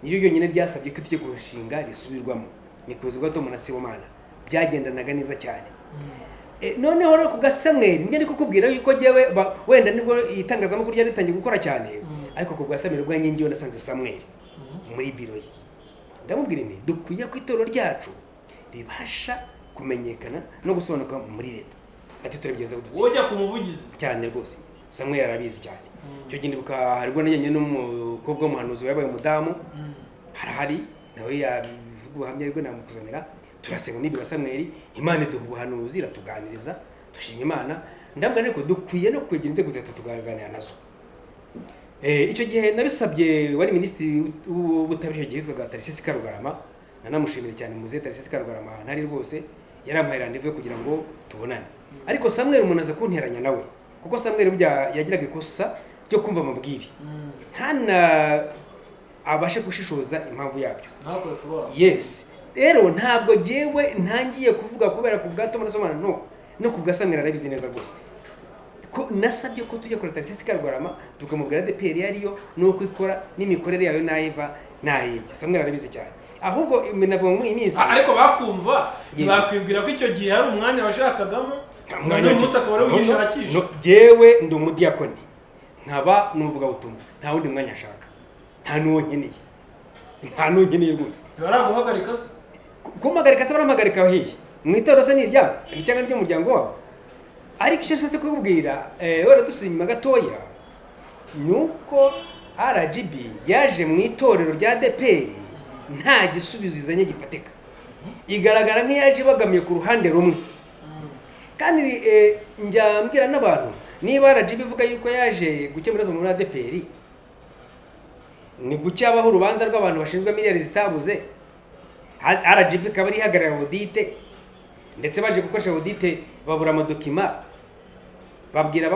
niyo yonyine ryasabye ko itegeko nshinga risubirwamo. Ni kuzi bwa Tom na Sibomana byagendanaga neza cyane. Noneho rero ku Samuel mbye ndiko kubwira yuko jewe wenda nibwo itangazamakuru ryari ritangiye gukora cyane, ariko ku bwa Samuel bwa nyingi yo nasanze Samuel muri biro ye ndamubwira nti dukwiye ku itorero ryacu ribasha kumenyekana no gusobanuka muri leta, ati turabigenza gute wojya ku muvugizi cyane rwose. Samuel arabizi cyane cyo gindi buka haribwo nanye n'umukobwa w'umuhanuzi wabaye umudamu harahari nawe yavuguhamya ariko namukuzanira turasenga n'ibyo Samuel, Imana iduha ubuhanuzi iratuganiriza dushimye Imana. Ndabwira ariko dukwiye no kwegera inzego zeta tuganira nazo. Icyo gihe nabisabye wari minisitiri w'ubutabera yitwaga Tarisisi Karugarama, nanamushimira cyane muze Tarisisi Karugarama ntari rwose yarampaye rendez-vous kugira ngo tubonane. Ariko Samuel umuntu aza kunteranya nawe kuko Samuel yagiraga ikosa ryo kumva amabwire hana abashe gushishoza impamvu yabyo. Yes, rero ntabwo jewe ntangiye kuvuga kubera ku bwa Tom na Sibomana no ku bwa Samuel arabizi neza rwose ko nasabye ko tujya kora Tarisisi Karugarama tukamubwira ADEPR yariyo nuko ikora n'imikorere yayo nayiva nayige. Samuel arabizi cyane ahubwo navuga mu iminsi ariko bakumva bakwibwira ko icyo gihe hari umwanya washakagamo umwanya w'umunsi akaba ari ugishakisha. Jewe ndi umudiyakoni nkaba nuvuga ubutumwa nta wundi mwanya ashaka nta nuwo nkeneye rwose. Baraguhagarika kumpagarika se barampagarika hehe mu itorero se ni iryabo cyangwa ry'umuryango wabo. Ariko icyo nshaka kubwira wera dusubiye inyuma gatoya nuko RGB yaje mu itorero rya ADEPR nta gisubizo izanye gifatika, igaragara nk'iyaje bagamiye ku ruhande rumwe. Kandi njya mbwira n'abantu niba RGB ivuga yuko yaje gukemura zo muri ADEPR ni gucyabaho urubanza rw'abantu bashinzwe miliyari zitabuze. RGB ikaba ari ihagarara audit ndetse baje gukoresha audit babura amadokima babwira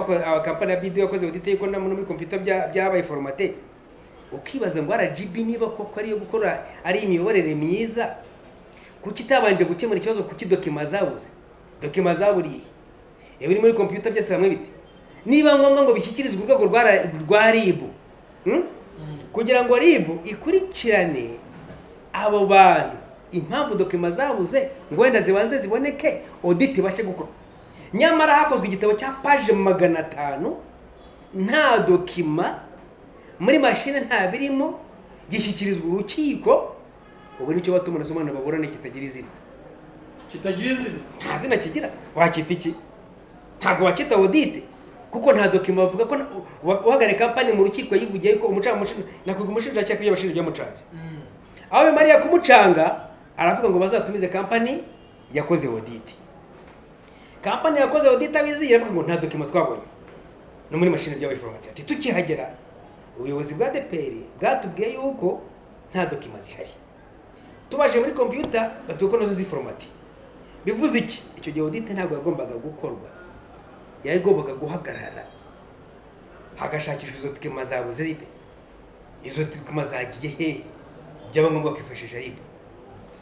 kampani ya BD yakoze audit yuko no muri computer byabaye formaté. Ukibaza ngo RGB niba koko ari yo gukora ari imiyoborere myiza kuki itabanje gukemura ikibazo kuki dokima zabuze dokima zaburiye biri muri computer byose hamwe bite niba ngombwa ngo bishyikirizwe urwego rwa RIB kugira ngo RIB ikurikirane abo bantu impamvu dokima zabuze ngo wenda zibanze ziboneke audit bashe gukora. Nyamara hakozwe igitabo cya page 500 nta dokima muri machine nta birimo gishyikirizwa urukiko. Ubu nicyo batuma nasomana baburane kitagira izina nta zina kigira wakita iki ntabwo wakita audit kuko nta dokima bavuga ko uhagarika kampani mu rukiko yivugiye yuko nakwiga umushinja cyangwa y'abashinja byamucanze aho bimariya kumucanga aravuga ngo bazatumize kampani yakoze audit. Kampani yakoze audit abizira ngo nta dokima twabonye no muri machine byabaye format ati tukihagera ubuyobozi bwa ADEPR bwatubwiye yuko nta dokima zihari. Tubaje muri computer batuko nazo ziformat bivuze iki icyo gihe audit ntabwo yagombaga gukorwa yagombaga guhagarara hagashakishwa izo dokima zabuze zite izo dokima zagiye he byaba ngombwa kwifashisha RIB.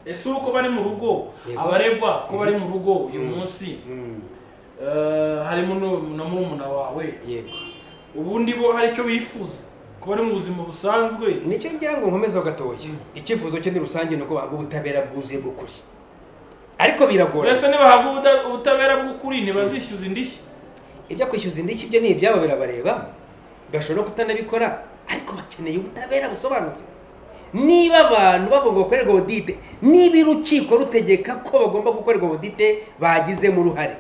Ese uko bari mu rugo abarebwa ko bari mu rugo uyu munsi harimo na murumuna wawe yego ubundi bo hari icyo bifuza ko bari mu buzima busanzwe nicyo ngira ngo nkomeze gatoya icyifuzo cyo ni rusange nuko bahabwa ubutabera bwuzuye bw'ukuri ariko biragora. Ese niba bahabwa ubutabera bw'ukuri ntibazishyuza indishyi ibyo kwishyuza indishyi byo ni ibyabo birabareba bashobora kutanabikora ariko bakeneye ubutabera busobanutse. niba abantu bavuga gukorerwa audite, niba urukiko rutegeka ko bagomba gukorerwa audite bagizemo uruhare,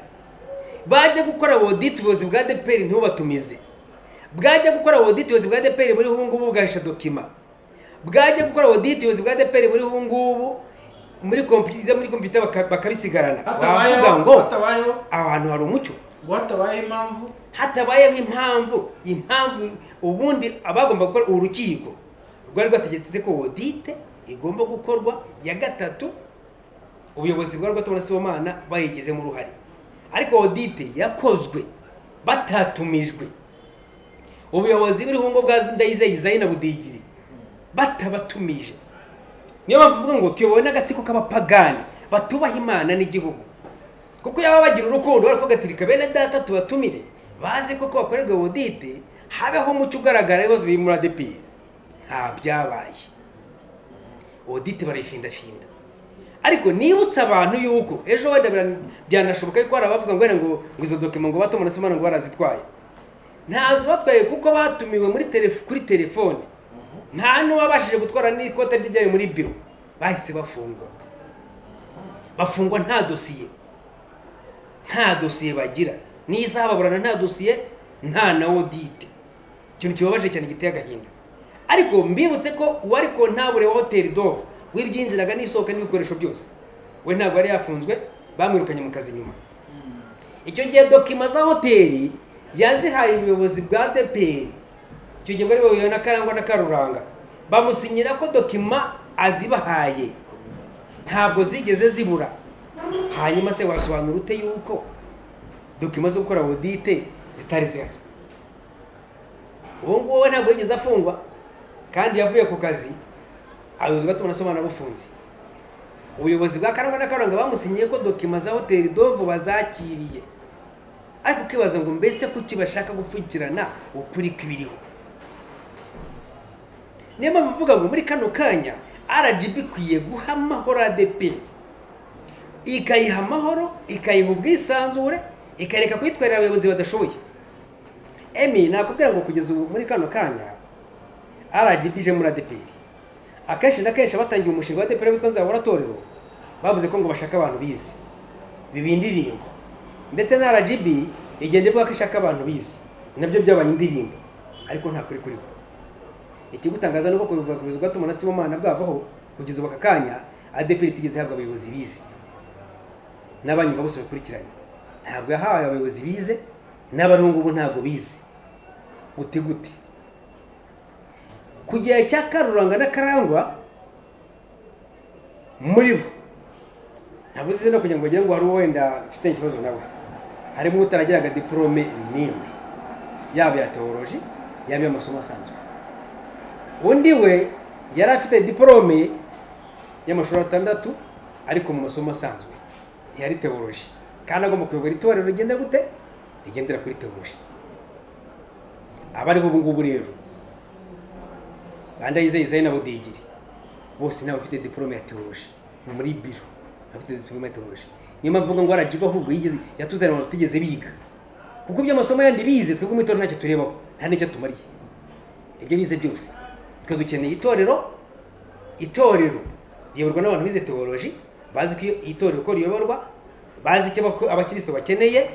bajya gukora audite ubuyobozi bwa ADEPR ntubatumize, bwajya gukora audite ubuyobozi bwa ADEPR buri hungubu bwahisha dokima, bwajya gukora audite ubuyobozi bwa ADEPR buri hungubu muri computer bakabisigarana. Bavuga ngo abantu hari umucyo, hatabayeho impamvu ubundi abagomba gukora urukiko rwari rwategetse ko audite igomba gukorwa ya gatatu, ubuyobozi bwa bw'uRWANDA bayigezemo uruhare, ariko audite yakozwe batatumijwe, ubuyobozi buri hungo bwa Ndayizeye na Budigiri batabatumije. Niyo bavuga ngo tuyobowe n'agatsiko k'abapagani batubaha Imana n'igihugu, kuko yaba bagira urukundo baravugatirika bene data tubatumire bazi ko bakorerwa audite, habeho umucyo ugaragara ibibazo biri muri ADEPR. Nta byabaye, audite barayifindafinda. Ariko nibutsa abantu yuko ejo wenda byanashoboka yuko barabavuga ngo izo document ngo bato munasomana ngo barazitwaye, ntazo batwaye kuko batumiwe muri kuri telefone, nta n'uwabashije gutwara n'ikote ry'ijyayo muri biro, bahise bafungwa nta dosiye bagira, n'izababurana nta dosiye, nta na audite. Ikintu kibabaje cyane giteye agahinda. Ariko mbibutse ko uwari kontabure wa Hotel Dove w'ibyinjiraga n'isohoka n'ibikoresho byose, we ntabwo yari yafunzwe, bamwirukanye mu kazi nyuma. Icyo gihe dokima za hoteli yazihaye ubuyobozi bwa ADEPR, icyo gihe bwari buyobowe na Karangwa na Karuranga, bamusinyira ko dokima azibahaye, ntabwo zigeze zibura. Hanyuma se wasobanura ute yuko dokima zo gukora audite zitari zihari? Ubu ngubu we ntabwo yigeze afungwa, kandi yavuye ku kazi, abayobozi bato munasomana bufunze. Ubuyobozi bwa Karangwa na Karuranga bamusinyiye ko dokima za Hotel Dove bazakiriye, ariko ukibaza ngo mbese kuki bashaka gupfukirana ukuri kw'ibiriho? Niyo mpamvu uvuga ngo muri kano kanya RGB ikwiye guha amahoro ADEPR, ikayiha amahoro, ikayiha ubwisanzure, ikareka kwitwarira abayobozi badashoboye. Nakubwira ngo kugeza ubu muri kano kanya RGB ije muri ADEPR, akenshi na kenshi batangiye umushinga wa ADEPR witwa Nzaburatorero, bavuze ko ngo bashaka abantu bize bibindirimbo, ndetse na RGB igenda ivuga ko ishaka abantu bize, nabyo byabaye indirimbo, ariko nta kuri kuriho. Ikigutangaza nuko kubivuga ku bizuga tumana Simomana bwavaho kugeza ubu akanya ADEPR itigeze habwa abayobozi bize, n'abanyumva bose bakurikiranye ntabwo yahaye abayobozi bize, n'abarungu ubu ntabwo bize. Gute kugiye cya Karuranga na Karangwa muri bo navuze no kugira ngo bagire ngo hari wenda mfite ikibazo nawe, harimo utaragiraga diplome n'imwe, yaba ya theology yaba amasomo asanzwe. Undi we yari afite diplome y'amashuri 6 ariko mu masomo asanzwe yari theology, kandi agomba kuyobora itorero rigenda gute, rigendera kuri theology. Abariho ubu ngubu rero Ndayizeye na Budigiri bose nabo bafite diplome ya theology muri biro, bafite diplome ya theology. Niyo mpamvu ngo RGB ahubwo yigeze yatuzana abantu tigeze biga, kuko ibyo amasomo yandi bize twebwe mu itorero ntacyo turebaho, nta n'icyo tumariye. Ibyo bize byose twe dukeneye itorero riyoborwa n'abantu bize theology, bazi ko itorero ko riyoborwa, bazi icyo abakristo bakeneye,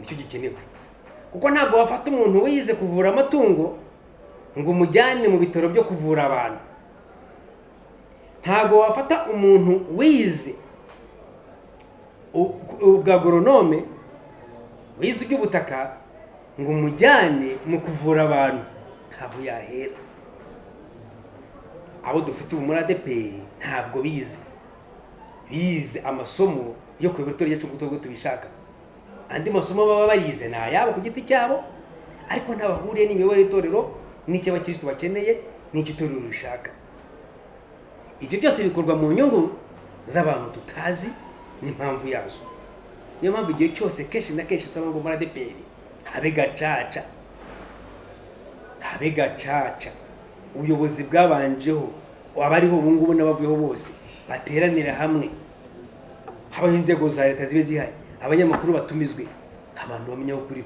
nicyo gikenewe. Kuko ntabwo wafata umuntu wize kuvura amatungo ngo umujyane mu bitaro byo kuvura abantu, ntabwo wafata umuntu wize ubwa agronome wize iby'ubutaka ngo umujyane mu kuvura abantu, ntabwo yahera. Abo dufite ubu muri ADEPR ntabwo bize amasomo yo kuyobora itorero ryacu nk'uko tubishaka. Andi masomo baba barize ni ayabo ku giti cyabo, ariko ntabahuriye n'imiyoborere y'itorero, n'icyo abakristo bakeneye, n'icyo itorero rishaka. Ibyo byose bikorwa mu nyungu z'abantu tutazi n'impamvu yazo. Niyo mpamvu igihe cyose kenshi na kenshi asaba ngo muri ADEPR habe gacaca, ubuyobozi bwabanjeho, abariho ubu ngubu n'abavuyeho bose bateranira hamwe, habaho inzego za leta zibe zihari, abanyamakuru batumizwe, abantu bamenya kuri.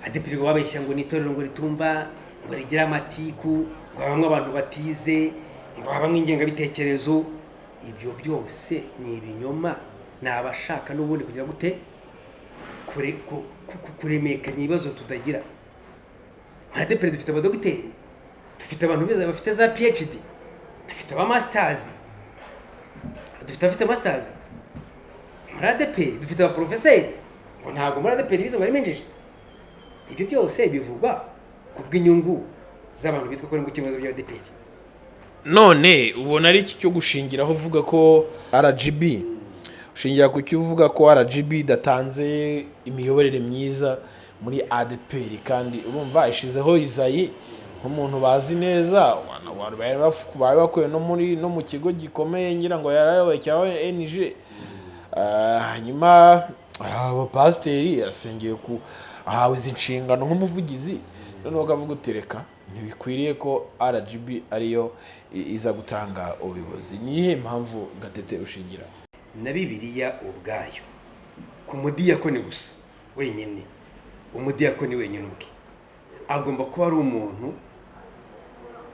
ADEPR babeshya ngo n'itorero ngo ritumva, ngo rigira amatiku, ngo habamo abantu batize, ngo habamo ingengabitekerezo. Ibyo byose ni ibinyoma, ni abashaka n'ubundi kugira gute kuremekanya ibibazo tutagira. Nka ADEPR dufite abadogiteri, dufite abantu beza bafite za PhD, dufite aba masters, dufite abafite masters. Muri ADEPR dufite aba professeur, ngo ntabwo muri ADEPR bizo bari menjeje. Ibyo byose bivugwa ku bw'inyungu z'abantu bitwa ko ari mu kibazo bya ADEPR. None ubona ari iki cyo gushingiraho uvuga ko RGB, ushingira ku cyo uvuga ko RGB datanze imiyoborere myiza muri ADEPR, kandi urumva ishizeho Izayi nk'umuntu bazi neza, bari bakuye no mu kigo gikomeye ngira ngo yarayoboye cya ONG. Hanyuma abapasiteri asengeye ku ahawe izi nshingano nk'umuvugizi, none bakavuga utereka ntibikwiriye ko RGB ariyo iza gutanga ubuyobozi. Nihe mpamvu Gatete ushingira? Na Bibiliya ubwayo ku mudiyakoni gusa wenyine, umudiyakoni wenyine ubwe agomba kuba ari umuntu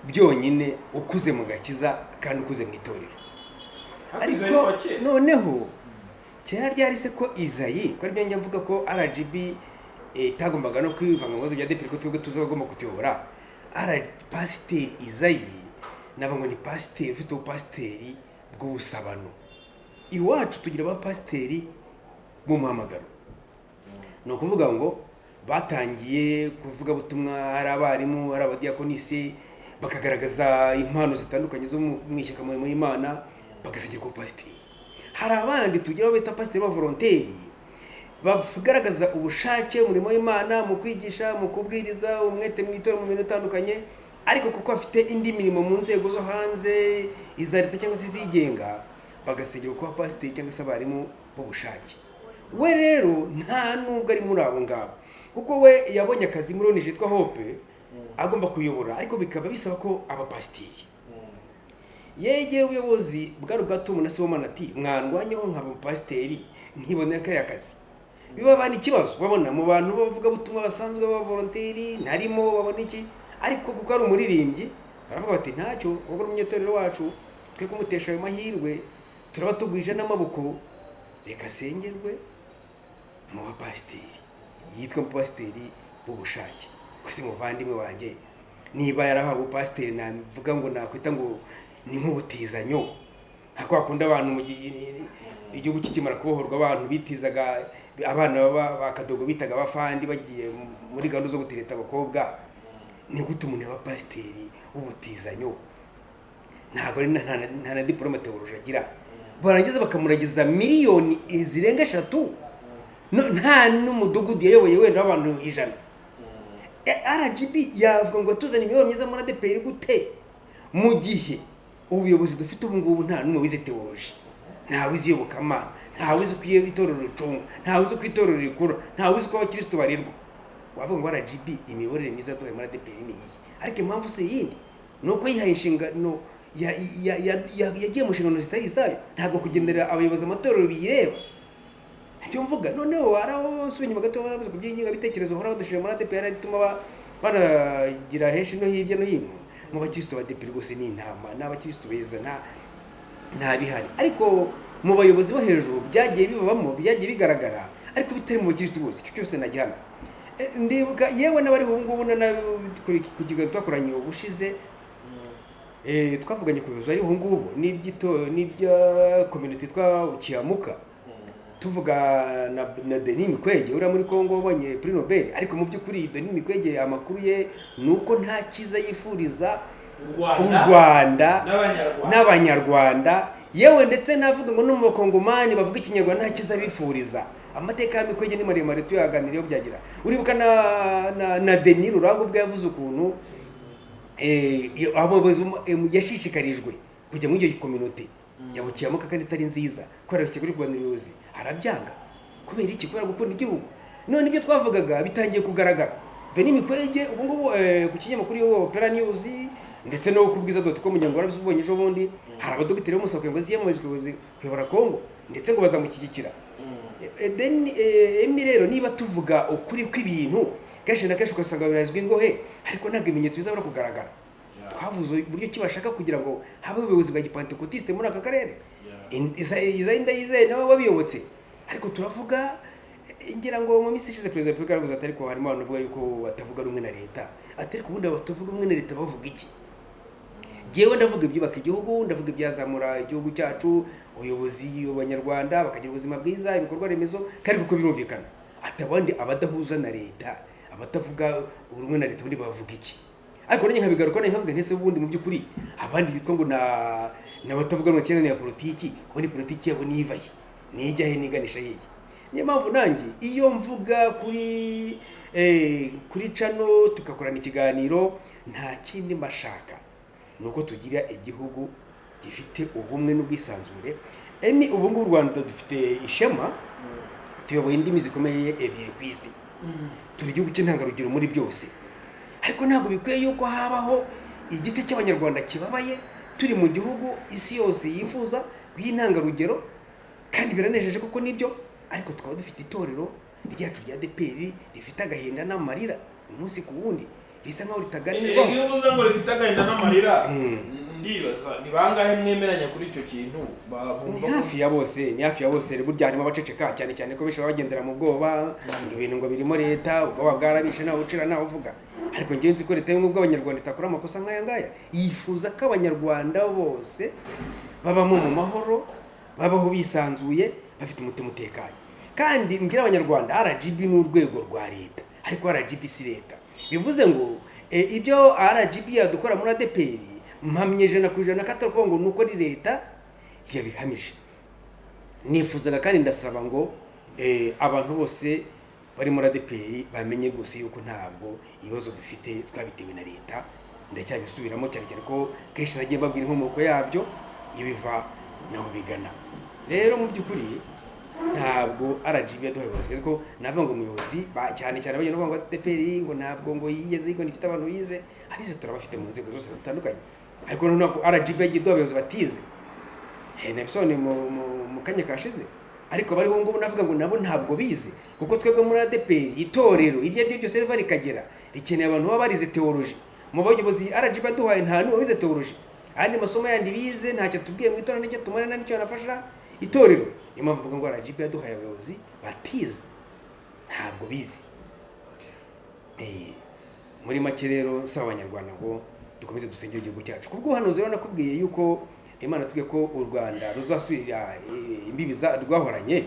byonyine ukuze mu gakiza kandi ukuze mu itorero. Ariko noneho kera ryari se ko Izayi, ko ari byo mvuga ko RGB itagombaga no kwivanga mu bibazo bya ADEPR, ko twebwe tuzagomba kutuyobora. Pasiteri Izayi nabwo ni pasiteri ufite ubupasiteri bw'ubusabano. Iwacu tugira abapasiteri mu muhamagaro, ni ukuvuga ngo batangiye kuvuga butumwa, hari abarimu, hari abadiyakonise, bakagaragaza impano zitandukanye zo mu ishyaka mu murimo w'Imana, bagasengera ku pasiteri. Hari abandi tugira bita pasiteri ba volonteri, bagaragaza ubushake umurimo w'Imana mu kwigisha, mu kubwiriza, umwete mu itorero mu bintu bitandukanye, ariko kuko afite indi mirimo mu nzego zo hanze, iza leta cyangwa se izigenga, bagasengera ku pasiteri cyangwa se abarimu b'ubushake. We rero nta nubwo ari muri abo ngabo, kuko we yabonye akazi muri ONG yitwa Hope, agomba kuyobora, ariko bikaba bisaba ko abapasiteri yegera ubuyobozi bwari bwatuma na Sibomana ati mwandwanyeho nk'aba pasiteri nkibonera kariya kazi. Biba bani ikibazo babona mu bantu bavuga butumwa basanzwe ba volonteri ntarimo babona iki, ariko kuko ari umuririmbyi baravuga bati ntacyo kuko umunyetorero wacu twe kumutesha ayo mahirwe, turaba tugwije n'amaboko, reka sengerwe mu bapasiteri, yitwa pasiteri b'ubushake. Kwese muvandimwe wanjye, niba yarahawe pasiteri navuga ngo nakwita ngo ni nk'ubutizanyo, hako akunda abantu mu igihugu kikimara kubohorwa abantu bitizaga abana bakadogo bitaga abafandi bagiye muri gahunda zo gutereta abakobwa. Ni gute umuntu yaba pasiteri w'ubutizanyo? Ntabwo ari nta na diplome teoloji agira, barangiza bakamuragiza miliyoni zirenga 3, nta n'umudugudu yayoboye wenda w'abantu 100. RGB yavuga ngo tuzane imiyoborere myiza muri ADEPR gute, mu gihe ubuyobozi dufite ubu ngubu nta n'umwe wize teoloji, nta wize iyobokamana, nta wize uko itorero ricunga, nta wize uko itorero rikura, nta wize uko abakristo barirwa. Wavuga ngo RGB imiyoborere myiza duhaye muri ADEPR ni iyi, ariko impamvu se yindi nuko yihaye inshingano yagiye mu nshingano zitari izayo, ntabwo kugendera abayobozi amatorero biyireba. Ibyo mvuga noneho haraho nsubira inyuma gato, baravuze ku by'ingengabitekerezo horaho dushije muri ADEPR bituma banagira henshi no hirya no hino. Mu bakristo ba ADEPR rwose ni intama, n'abakristo beza nta bihari, ariko mu bayobozi bo hejuru byagiye bibabamo, byagiye bigaragara, ariko bitari mu bakristo bose. Icyo cyose najyana ndibuka yewe n'abari ubu ngubu ku kiganiro twakoranye ubushize, twavuganye ku bibazo ari ubu ngubu n'ibya community twakihamuka, tuvuga na Denis Mikwege uri muri Congo wabonye Prix Nobel, ariko mu by'ukuri Denis Mikwege amakuru ye nuko nta kiza yifuriza u Rwanda n'abanyarwanda, yewe ndetse navuga ngo no mu bakongomani bavuga ikinyarwanda nta kiza bifuriza. Amateka ya Mikwege ni maremare tuyaganiriyeho byagira. Uribuka na Denis Rurango ubwo yavuze ukuntu abayobozi yashishikarijwe kujya muri iyo community yabukiyamuka kandi itari nziza, kubera iki kuri Rwanda ubuyobozi arabyanga. Kubera iki? Kubera gukunda igihugu. None ibyo twavugaga bitangiye kugaragara. Denis Mikwege ubu ngubu ku kinyamakuru y'Opera News ndetse no kubwiza.com umuryango warabisubonye ejo bundi, hari abadogiteri b'umusakuye ngo ziyamamaze kuyobora Congo ndetse ngo bazamushyigikira. Emi rero niba tuvuga ukuri kw'ibintu kenshi na kenshi ugasanga birazwi ngo he, ariko ntabwo ibimenyetso bizabura kugaragara. twavuze uburyo ki bashaka kugira ngo habe ubuyobozi bwa gipantekotiste muri aka karere. Izayi ndayizeye nawe wabiyobotse, ariko turavuga ngira ngo mu minsi ishize perezida wa repubulika yaravuze ati ariko harimo abantu bavuga yuko batavuga rumwe na leta, ati ariko ubundi abatavuga rumwe na leta bavuga iki? Jewe ndavuga ibyubaka igihugu, ndavuga ibyazamura igihugu cyacu, ubuyobozi abanyarwanda bakagira ubuzima bwiza, ibikorwa remezo, kandi kuko birumvikana ati abandi abadahuza na leta, abatavuga rumwe na leta ubundi bavuga iki? Ariko nanjye nkabigaruka nkavuga ntese ubundi mu by'ukuri abandi bitwa ngo n'abatavuga rumwe cyane ya politiki, ubundi politiki yabo nivaye nijya he niganisha hehe. Niyo mpamvu nanjye iyo mvuga kuri cano tugakorana ikiganiro, nta kindi mbashaka nuko tugira igihugu gifite ubumwe n'ubwisanzure. Ubu ngubu u Rwanda dufite ishema, tuyoboye indimi zikomeye ebyiri ku isi, turi igihugu cy'intangarugero muri byose, ariko ntabwo bikwiye yuko habaho igice cy'abanyarwanda kibabaye turi mu gihugu isi yose yifuza y'intangarugero, kandi biranejeje kuko nibyo, ariko tukaba dufite itorero ryacu rya ADEPR rifite agahinda n'amarira umunsi ku wundi, bisa nkaho ritaganirwa. Iyo uvuze ngo rifite agahinda n'amarira, ndibaza ni bangahe mwemeranya kuri icyo kintu? Ni hafi ya bose, burya harimo abaceceka cyane cyane ko benshi bagendera mu bwoba ngo ibintu ngo birimo leta, ubwoba bwarabishe nawe ucira nawe uvuga. Ariko njye nzi ko leta y'ubumwe bw'abanyarwanda itakora amakosa nk'aya ngaya, yifuza ko abanyarwanda bose babamo mu mahoro, babaho bisanzuye, bafite umutima utekanye. Kandi mbwira abanyarwanda RGB ni urwego rwa leta, ariko RGB si leta. Bivuze ngo ibyo RGB yadukora muri ADEPR mpamye 100% ko ngo nuko ari leta yabihamije. Nifuzaga kandi ndasaba ngo abantu bose bari muri ADEPR bamenye gusa yuko ntabwo ibibazo dufite twabitewe na leta, ndacyabisubiramo cyane cyane ko kenshi nagiye babwira inkomoko yabyo ibiva naho bigana. Rero mu by'ukuri ntabwo RGB yaduhaye ubuyobozi, ko navuga ngo umuyobozi cyane cyane bagenda bavuga ngo ADEPR ngo ntabwo ngo yigeze ngo nifite abantu bize, abize turabafite mu nzego zose zitandukanye, ariko ntabwo RGB yagiye duha abayobozi batize. Nabisone mu kanya kashize, ariko bariho ngubu navuga ngo nabo ntabwo bize, kuko twebwe muri ADEPR itorero iryo ryo ryose riva rikagera rikeneye abantu baba barize theology. Mu bayobozi RGB yaduhaye nta n'uwo wize theology, andi masomo yandi bize ntacyo tubwiye mu itorero n'icyo tumara n'icyo nafasha itorero. Niyo mpamvu mvuga ngo RGB yaduhaye abayobozi batize, ntabwo bize. Muri make rero saba abanyarwanda ngo dukomeze dusengere igihugu cyacu. Kubw'ubuhanuzi rero nakubwiye yuko Imana tubwiye ko u Rwanda ruzasubira imbibi rwahoranye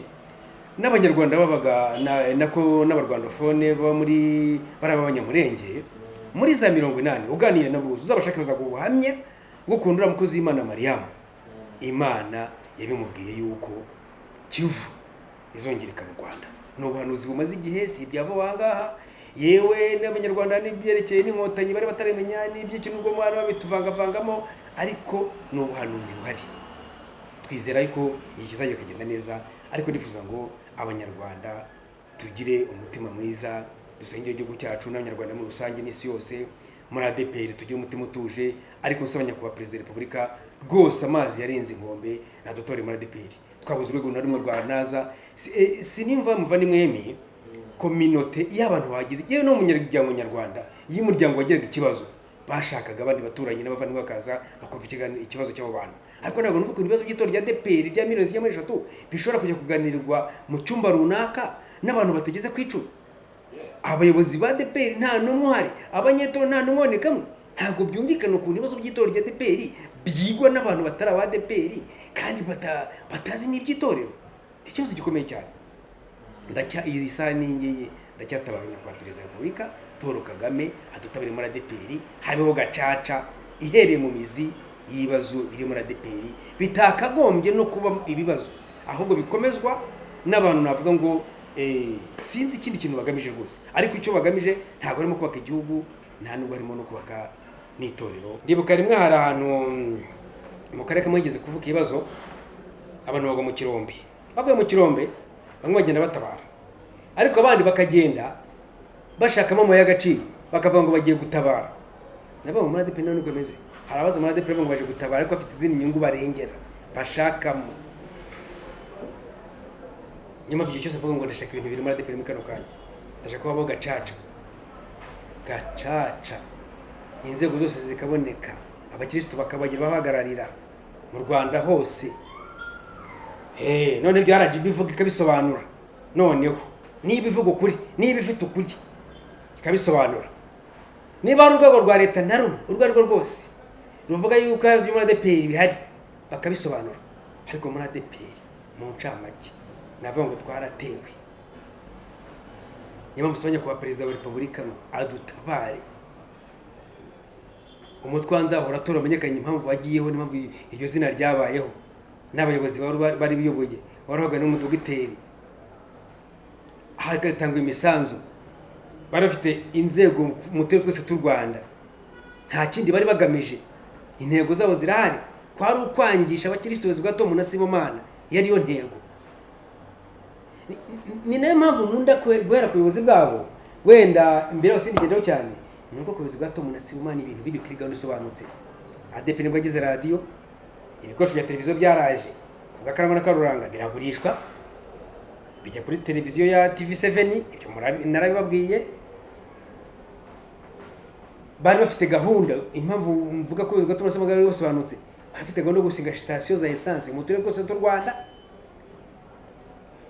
n'abanyarwanda babaga nako n'abarwandofone baba muri abanyamurenge muri za 80. Uganire nabo uzabashaka baza guhamya bwo kundura mukozi w'Imana Mariam. Imana yabimubwiye yuko Kivu izongereka mu Rwanda. N'ubuhanuzi bumaze igihe, si ibyavo bangaha, yewe n'abanyarwanda n'ibyerekeye n'inkotanyi bari bataremenya n'iby'ikintu ubwo mwana babituvangavangamo, ariko n'ubuhanuzi buhari. Twizera yuko iki kizajya kugenda neza, ariko ndifuza ngo abanyarwanda tugire umutima mwiza, dusengere igihugu cyacu n'abanyarwanda muri rusange n'isi yose. Muri ADEPR tugire umutima utuje, ariko nsabanya kuba perezida wa repubulika rwose amazi yarenze inkombe na dutore muri ADEPR. Twabuze urwego na rumwe rwa naza, sinimva muvani mwemi kominote y'abantu bagize, yewe no munyaryango nyarwanda y'umuryango wagiraga ikibazo, bashakaga abandi baturanye n'abavani bakaza bakumva ikibazo cy'abo bantu. Ariko ntabwo numva ko ibibazo by'itora rya ADEPR rya miliyoni 3 bishobora kujya kuganirirwa mu cyumba runaka n'abantu bategeze ku 10. Abayobozi ba ADEPR nta n'umwe uhari, abanyetora nta n'umwe ubonekamo. Ntabwo byumvikana ukuntu ibibazo by'itora rya ADEPR byigwa n'abantu batari aba ADEPR kandi batazi n'iby'itorero. Ikibazo gikomeye cyane. Iyi saa n'ingiye ndacyatabaranya kwa perezida wa repubulika Paul Kagame adutabire muri ADEPR, habeho gacaca ihereye mu mizi y'ibibazo biri muri ADEPR, bitakagombye no kuba ibibazo, ahubwo bikomezwa n'abantu navuga ngo sinzi ikindi kintu bagamije rwose, ariko icyo bagamije ntabwo arimo kubaka igihugu, nta nubwo harimo no kubaka n'itorero. Ndibuka rimwe hari ahantu mu karere kamwe higeze kuvuka ibibazo, abantu bagwa mu kirombe, baguye mu kirombe bamwe bagenda batabara, ariko abandi bakagenda bashakamo amabuye y'agaciro bakavuga ngo bagiye gutabara. Navuga muri ADEPR none uko bimeze, hari abaza muri ADEPR ngo baje gutabara ariko bafite izindi nyungu barengera bashakamo. Nyuma y'icyo cyose avuga ngo ndashaka ibintu biri muri ADEPR mu kano kanya, ndashaka kubaho gacaca inzego zose zikaboneka, abakristo bakabagira bahagararira mu Rwanda hose. None ibyo RGB ivuga ikabisobanura, noneho niba ivuga ukuri, niba ifite ukuri ikabisobanura, niba ari urwego rwa leta na rumwe urwo ari rwo rwose ruvuga yuko muri ADEPR bihari bakabisobanura, ariko muri ADEPR mu ncamake navuga ngo twaratewe. Niyo mpamvu tusabye kuba perezida wa repubulika ngo adutabare, umutwe wanzahora turamenyekanye impamvu wagiyeho, n'impamvu iryo zina ryabayeho, n'abayobozi bari biyoboye warahoga n'umudogiteri, hagatangwa imisanzu, bari bafite inzego mu turere twose tw'u Rwanda, nta kindi bari bagamije, intego zabo zirahari, kwari ukwangisha abakristo bose bwa Tom na Sibomana, yariyo ntego. Ni nayo mpamvu nkunda guhera ku buyobozi bwabo, wenda imbere yose ndigendaho cyane, nuko ku buyobozi bwa Tom na Sibomana ibintu biri kuri gahunda isobanutse. ADEPR nibwo yagize radio, ibikoresho bya televiziyo byaraje, kugakarangwa na karuranga biragurishwa, bijya kuri televiziyo ya TV7, ibyo narabibabwiye. Bari bafite gahunda, impamvu mvuga ko ubuyobozi bwa Tom na Sibomana busobanutse, bafite gahunda yo gusinga sitasiyo za essence mu turere twose tw'u Rwanda.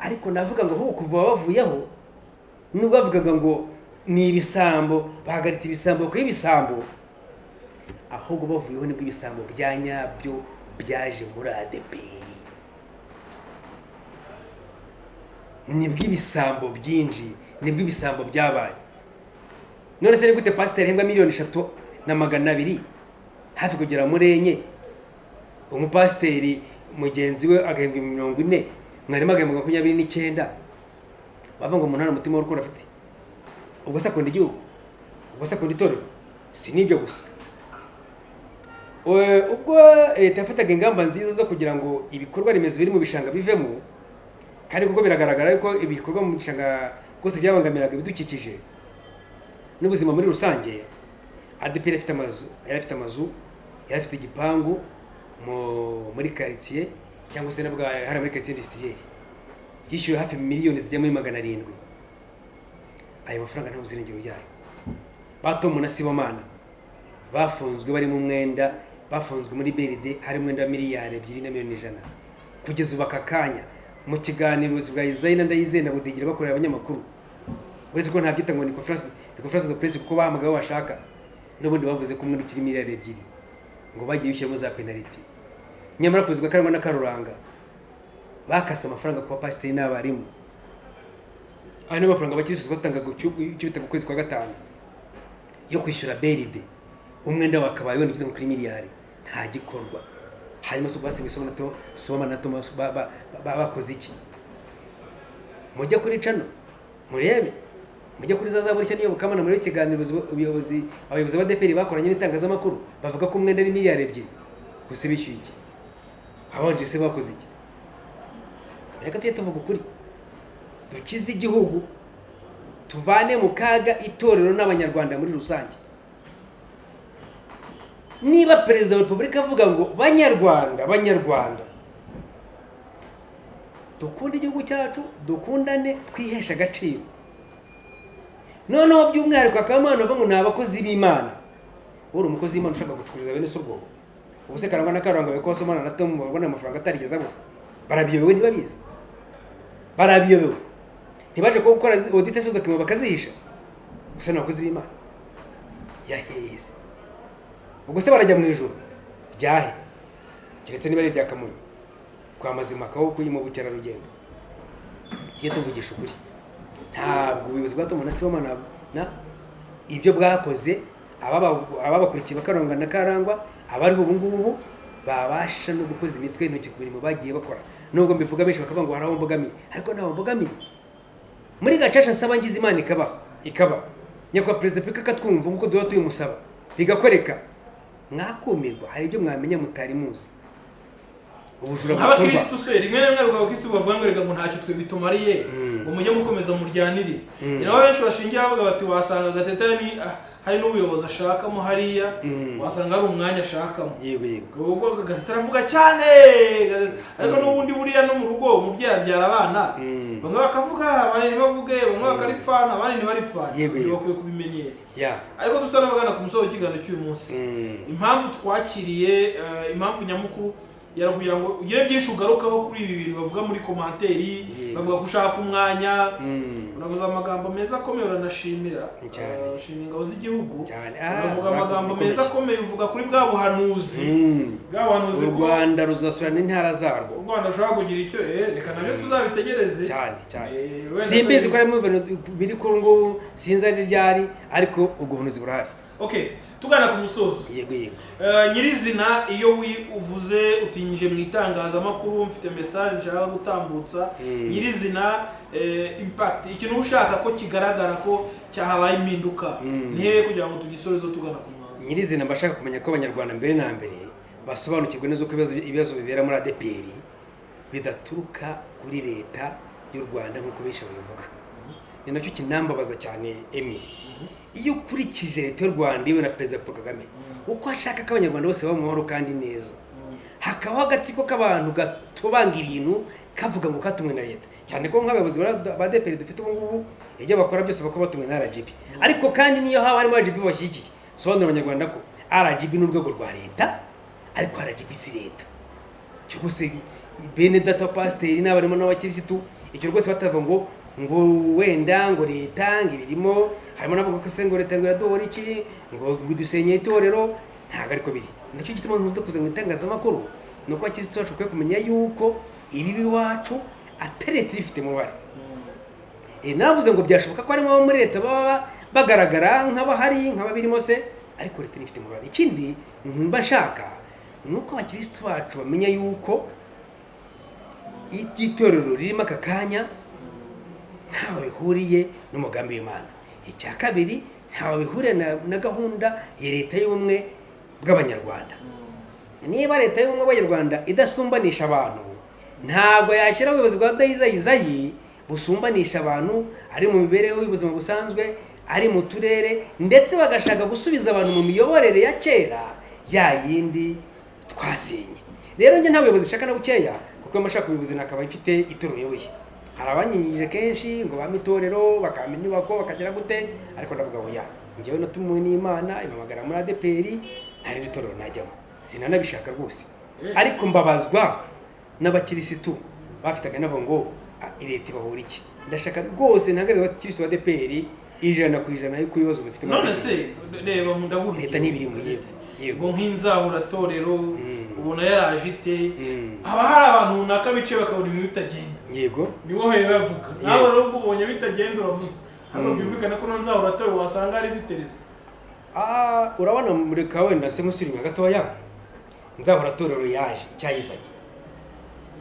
Ariko navuga ngo aho kuva bavuyeho, nubwo bavugaga ngo ni ibisambo, bahagaritse ibisambo kuko ibisambo, ahubwo bavuyeho nibwo ibisambo bya nyabyo byaje muri ADEPR, nibwo ibisambo byinji, nibwo ibisambo byabaye. None se ni gute pasiteri hembwa $3,200,000 hafi kugera muri enye, umupasiteri mugenzi we agahembwa 40, mwarimu agahembwa 29, bavuga ngo umuntu nta mutima w'urukundo afite? Ubwo se akunda igihugu? Ubwo se akunda itorero? Si nibyo gusa. Ubwo leta yafataga ingamba nziza zo kugira ngo ibikorwa remezo biri mu bishanga bivemo, kandi kuko biragaragara ko ibikorwa mu bishanga rwose byabangamiraga ibidukikije n'ubuzima muri rusange, ADEPR afite amazu, yari afite igipangu muri quartier, cyangwa se nabwo hari muri quartier industriel, yishyuye hafi miliyoni zijya muri 700. Ayo mafaranga nta buzirengero byayo. Ba Tom na Sibomana bafunzwe bari mu mwenda, bafunzwe muri BRD hari mwenda miliyari 2,100,000. Kugeza ubu akakanya mu kiganiro bwa Isaiah Ndayizeye na Budigira bakorera abanyamakuru, uretse ko ntabyita ngo ni conference de presse kuko bahamagaye bashaka, n'ubundi bavuze ko umwe ukiri miliyari 2 ngo bagiye bishyiramo za penalty. Nyamara kuzwa karangwa na karuranga bakase amafaranga kwa pasiteri n'abarimu, ari n'amafaranga bakirisuka batanga icyo bita kwezi kwa gatanu yo kwishyura BRD, umwenda wakabaye wenda kuri miliyari, nta gikorwa. Hanyuma so basi Sibomana na Thomas bakoze iki? Mujya kuri cano murebe, mujya kuri zazaburishya niyo bukamana muri ikiganiro abayobozi ba ADEPR bakoranye n'itangazamakuru bavuga ko umwenda ari miliyari 2, gusa bishyuye iki? Abanje se bakoze iki? Reka tuye tuvuga ukuri, dukize igihugu, tuvane mu kaga itorero n'abanyarwanda muri rusange. Niba perezida wa repubulika avuga ngo banyarwanda dukunda igihugu cyacu, dukundane, twihesha agaciro, noneho by'umwihariko akamana avuga ngo ni abakozi b'Imana, uri umukozi w'Imana ushaka gucukuriza bene so rwobo, ubu se karangwa na karanga beko Sibomana na Tom babona amafaranga atarigezamo, barabiyobewe ntibabizi, barabiyobewe ntibaje ko gukora audit so document bakazihisha, gusa n'abakozi b'Imana yaheze. Ubwo se barajya mu ijuru byahe, kiretse niba ari byakamunye kwa mazima kawo kuyi mu bukerarugendo. Kiye tuvugisha ukuri, ntabwo ubuyobozi bwa Tom na Sibomana na ibyo bwakoze, ababakurikiye bakarangwa na karangwa, abariho ubu ngubu babasha no gukoza imitwe intoki ku mirimo bagiye bakora. Nubwo mbivuga benshi bakavuga ngo haraho mbogamiye, ariko ntaho mbogamiye. Muri gacaca nsaba ngize Imana ikaba nyakwa perezida Pika katwumva nkuko duha tuyimusaba bigakoreka, mwakumirwa. Hari ibyo mwamenya mutari muzi. Ubujura bwa Kristo se rimwe na rimwe bwa Kristo bavuga ngo rega ngo ntacyo twe bitumariye, ngo mujye mukomeza muryanire. Ni nabo benshi bashingiye bavuga bati wasanga Gatete hari n'ubuyobozi ashakamo hariya wasanga ari umwanya ashakamo ubwo gataravuga cyane ariko n'ubundi buriya no mu rugo umubyeyi abyara abana bamwe bakavuga abandi ntibavuge bamwe bakaripfana abandi ntibaripfana bakwiye kubimenyera ariko dusa n'abagana ku musozo w'ikiganiro cy'uyu munsi impamvu twakiriye impamvu nyamukuru yarakugira ngo ugire byinshi ugarukaho kuri ibi bintu bavuga muri komanteri bavuga ko ushaka umwanya unavuza amagambo meza akomeye uranashimira ushimira ingabo z'igihugu unavuga amagambo meza akomeye uvuga kuri bwa buhanuzi u Rwanda ruzasubirana n'intara zarwo u Rwanda rushobora kugira icyo reka nabyo tuzabitegereze cyane simbizi ko ari mu bintu biri kuri ngubu sinzi ari ryari ariko ubwo buhanuzi burahari tugana ku musozo nyirizina iyo uvuze utinjije mu itangazamakuru mfite message nshaka gutambutsa nyirizina impact ikintu ushaka ko kigaragara ko cyahabaye impinduka nihe kugira ngo tugisorezo tugana ku mwanzo nyirizina mbashaka kumenya ko abanyarwanda mbere na mbere basobanukirwe neza ko ibibazo bibera muri ADEPR bidaturuka kuri leta y'u Rwanda nk'uko benshi babivuga ni nacyo kinambabaza cyane iyo ukurikije leta y'u Rwanda iwe na Perezida Paul Kagame uko ashaka ko abanyarwanda bose baba mu mahoro kandi neza hakabaho agatsiko k'abantu gatobanga ibintu kavuga ngo katumwe na leta cyane ko nk'abayobozi ba ADEPR dufite ubu ngubu ibyo bakora byose bakora batumwe na RGB ariko kandi niyo haba harimo RGB bashyigikiye sobanura abanyarwanda ko RGB ni urwego rwa leta ariko RGB si leta cyo rwose bene data pasiteri n'abarimo n'abakirisitu icyo rwose batavuga ngo wenda ngo leta ngo ibirimo harimo n'abavuga ko se ngo leta ngo iraduhora iki ngo dusenye itorero ntabwo ariko biri nacyo gituma nkunda kuza mu itangazamakuru ni uko abakirisitu bacu bakwiye kumenya yuko ibibi iwacu atari leta ibifite mu ruhare navuze ngo byashoboka ko harimo abo muri leta baba bagaragara nk'abahari nk'ababirimo se ariko leta nifite mu ruhare ikindi mba nshaka ni uko abakirisitu bacu bamenya yuko itorero ririmo aka kanya ntawe bihuriye n'umugambi w'Imana icya kabiri ntawe bihuriye na gahunda ya leta y'ubumwe bw'abanyarwanda niba leta y'ubumwe bw'abanyarwanda idasumbanisha abantu ntabwo yashyiraho ubuyobozi bwa dayizayizayi busumbanisha abantu ari mu mibereho y'ubuzima busanzwe ari mu turere ndetse bagashaka gusubiza abantu mu miyoborere ya kera ya yindi twasenye rero njye nta buyobozi shaka na bukeya kuko amashaka ubuyobozi nakaba ifite itorero uyoboye hari abanyinyirije kenshi ngo bame itorero bakamenya inyubako bakagera gute ariko ndavuga oya njyewe natumiwe n'Imana impamagara muri ADEPR ntari itorero najyamo sinanabishaka rwose ariko mbabazwa n'abakirisitu bafitaga nabo ngo leta ibahura iki ndashaka rwose ntagaragaza abakirisitu ba ADEPR 100% yuko ibibazo bifite none se reba ndabura leta n'ibiri mu yego nk'inzahuratorero ubona yaraje ite haba hari abantu runaka bice bakabona ibintu bitagenda yego niho hehe bavuga nawe rero ubonye bitagenda uravuze hano byumvikana ko nzahuratorero wasanga ari vitereza urabona muri kawe na se musuri nka gatoya nzahuratorero yaje cyayizanye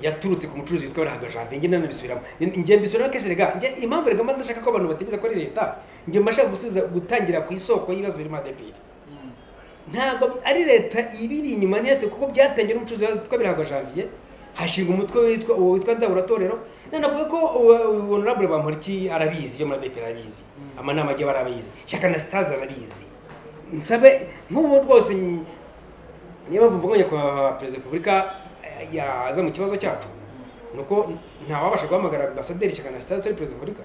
yaturutse ku mucuruzi witwa Rahagajanve nge nanabisubiramo nge mbisubiramo kenshi rega nge impamvu rega ndashaka ko abantu bategeza ko ari leta nge mbashaka gutangira ku isoko y'ibibazo biri mu ADEPR ntabwo ari leta ibiri inyuma n'iyate kuko byatangiye n'umucuruzi witwa Rahagajanve hashinga umutwe witwa nzahuratorero nanavuga ko honorable Bamporiki arabizi byo muri ADEPR arabizi amanama agiye barabizi Shyaka na Stars arabizi nsabe nk'ubu rwose niba mvuga kwa Perezida wa Repubulika yaza mu kibazo cyacu nuko nta wabasha guhamagara ambasaderi Shyaka na Stars turi Perezida wa Repubulika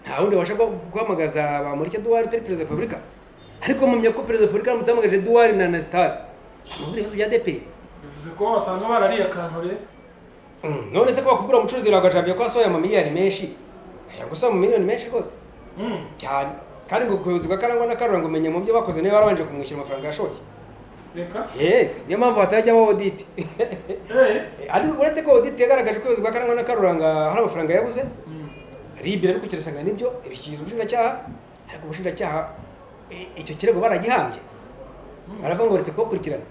nta wundi wabasha guhamagaza Bamporiki Edouard turi Perezida wa Repubulika ariko mumenya ko Perezida wa Repubulika mutamagaje Edouard na Anastase muri ibibazo bya ADEPR bivuze ko wasanga barariye akantore none se ko bakugura umucuruzi Rahagajanve ko asoya amamiliyari menshi yagusaba mu miliyoni menshi rwose cyane kandi ngo kuyobozi bwa Karangwa na Karuranga umenya mu byo bakoze niba barabanje kumwishyura amafaranga yashoye reka yes niyo mpamvu hatajya aho audit ari uretse ko audit yagaragaje ko ubuyobozi bwa Karangwa na Karuranga hari amafaranga yabuze ribira ariko kirasanga nibyo ibishyize ubushinjacyaha ariko ubushinjacyaha icyo kirego baragihambye baravuga ngo uretse kubakurikirana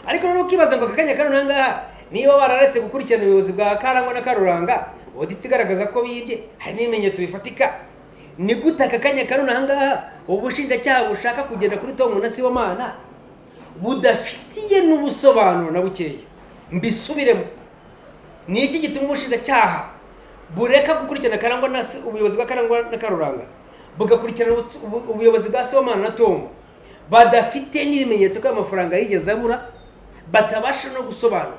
ariko noneho ukibaza ngo akanya kano nangaha niba bararetse gukurikirana ubuyobozi bwa Karangwa na Karuranga audit igaragaza ko bibye hari n'ibimenyetso bifatika ni gute aka kanya kano nangaha ubushinjacyaha bushaka kugenda kuri Tom na Sibomana budafitiye n'ubusobanuro na bukeya mbisubiremo ni iki gituma ubushinjacyaha bureka gukurikirana Karangwa na ubuyobozi bwa Karangwa na Karuranga bugakurikirana ubuyobozi bwa Sibomana na Tom badafite n'ibimenyetso ko amafaranga yigeze abura batabasha no gusobanura.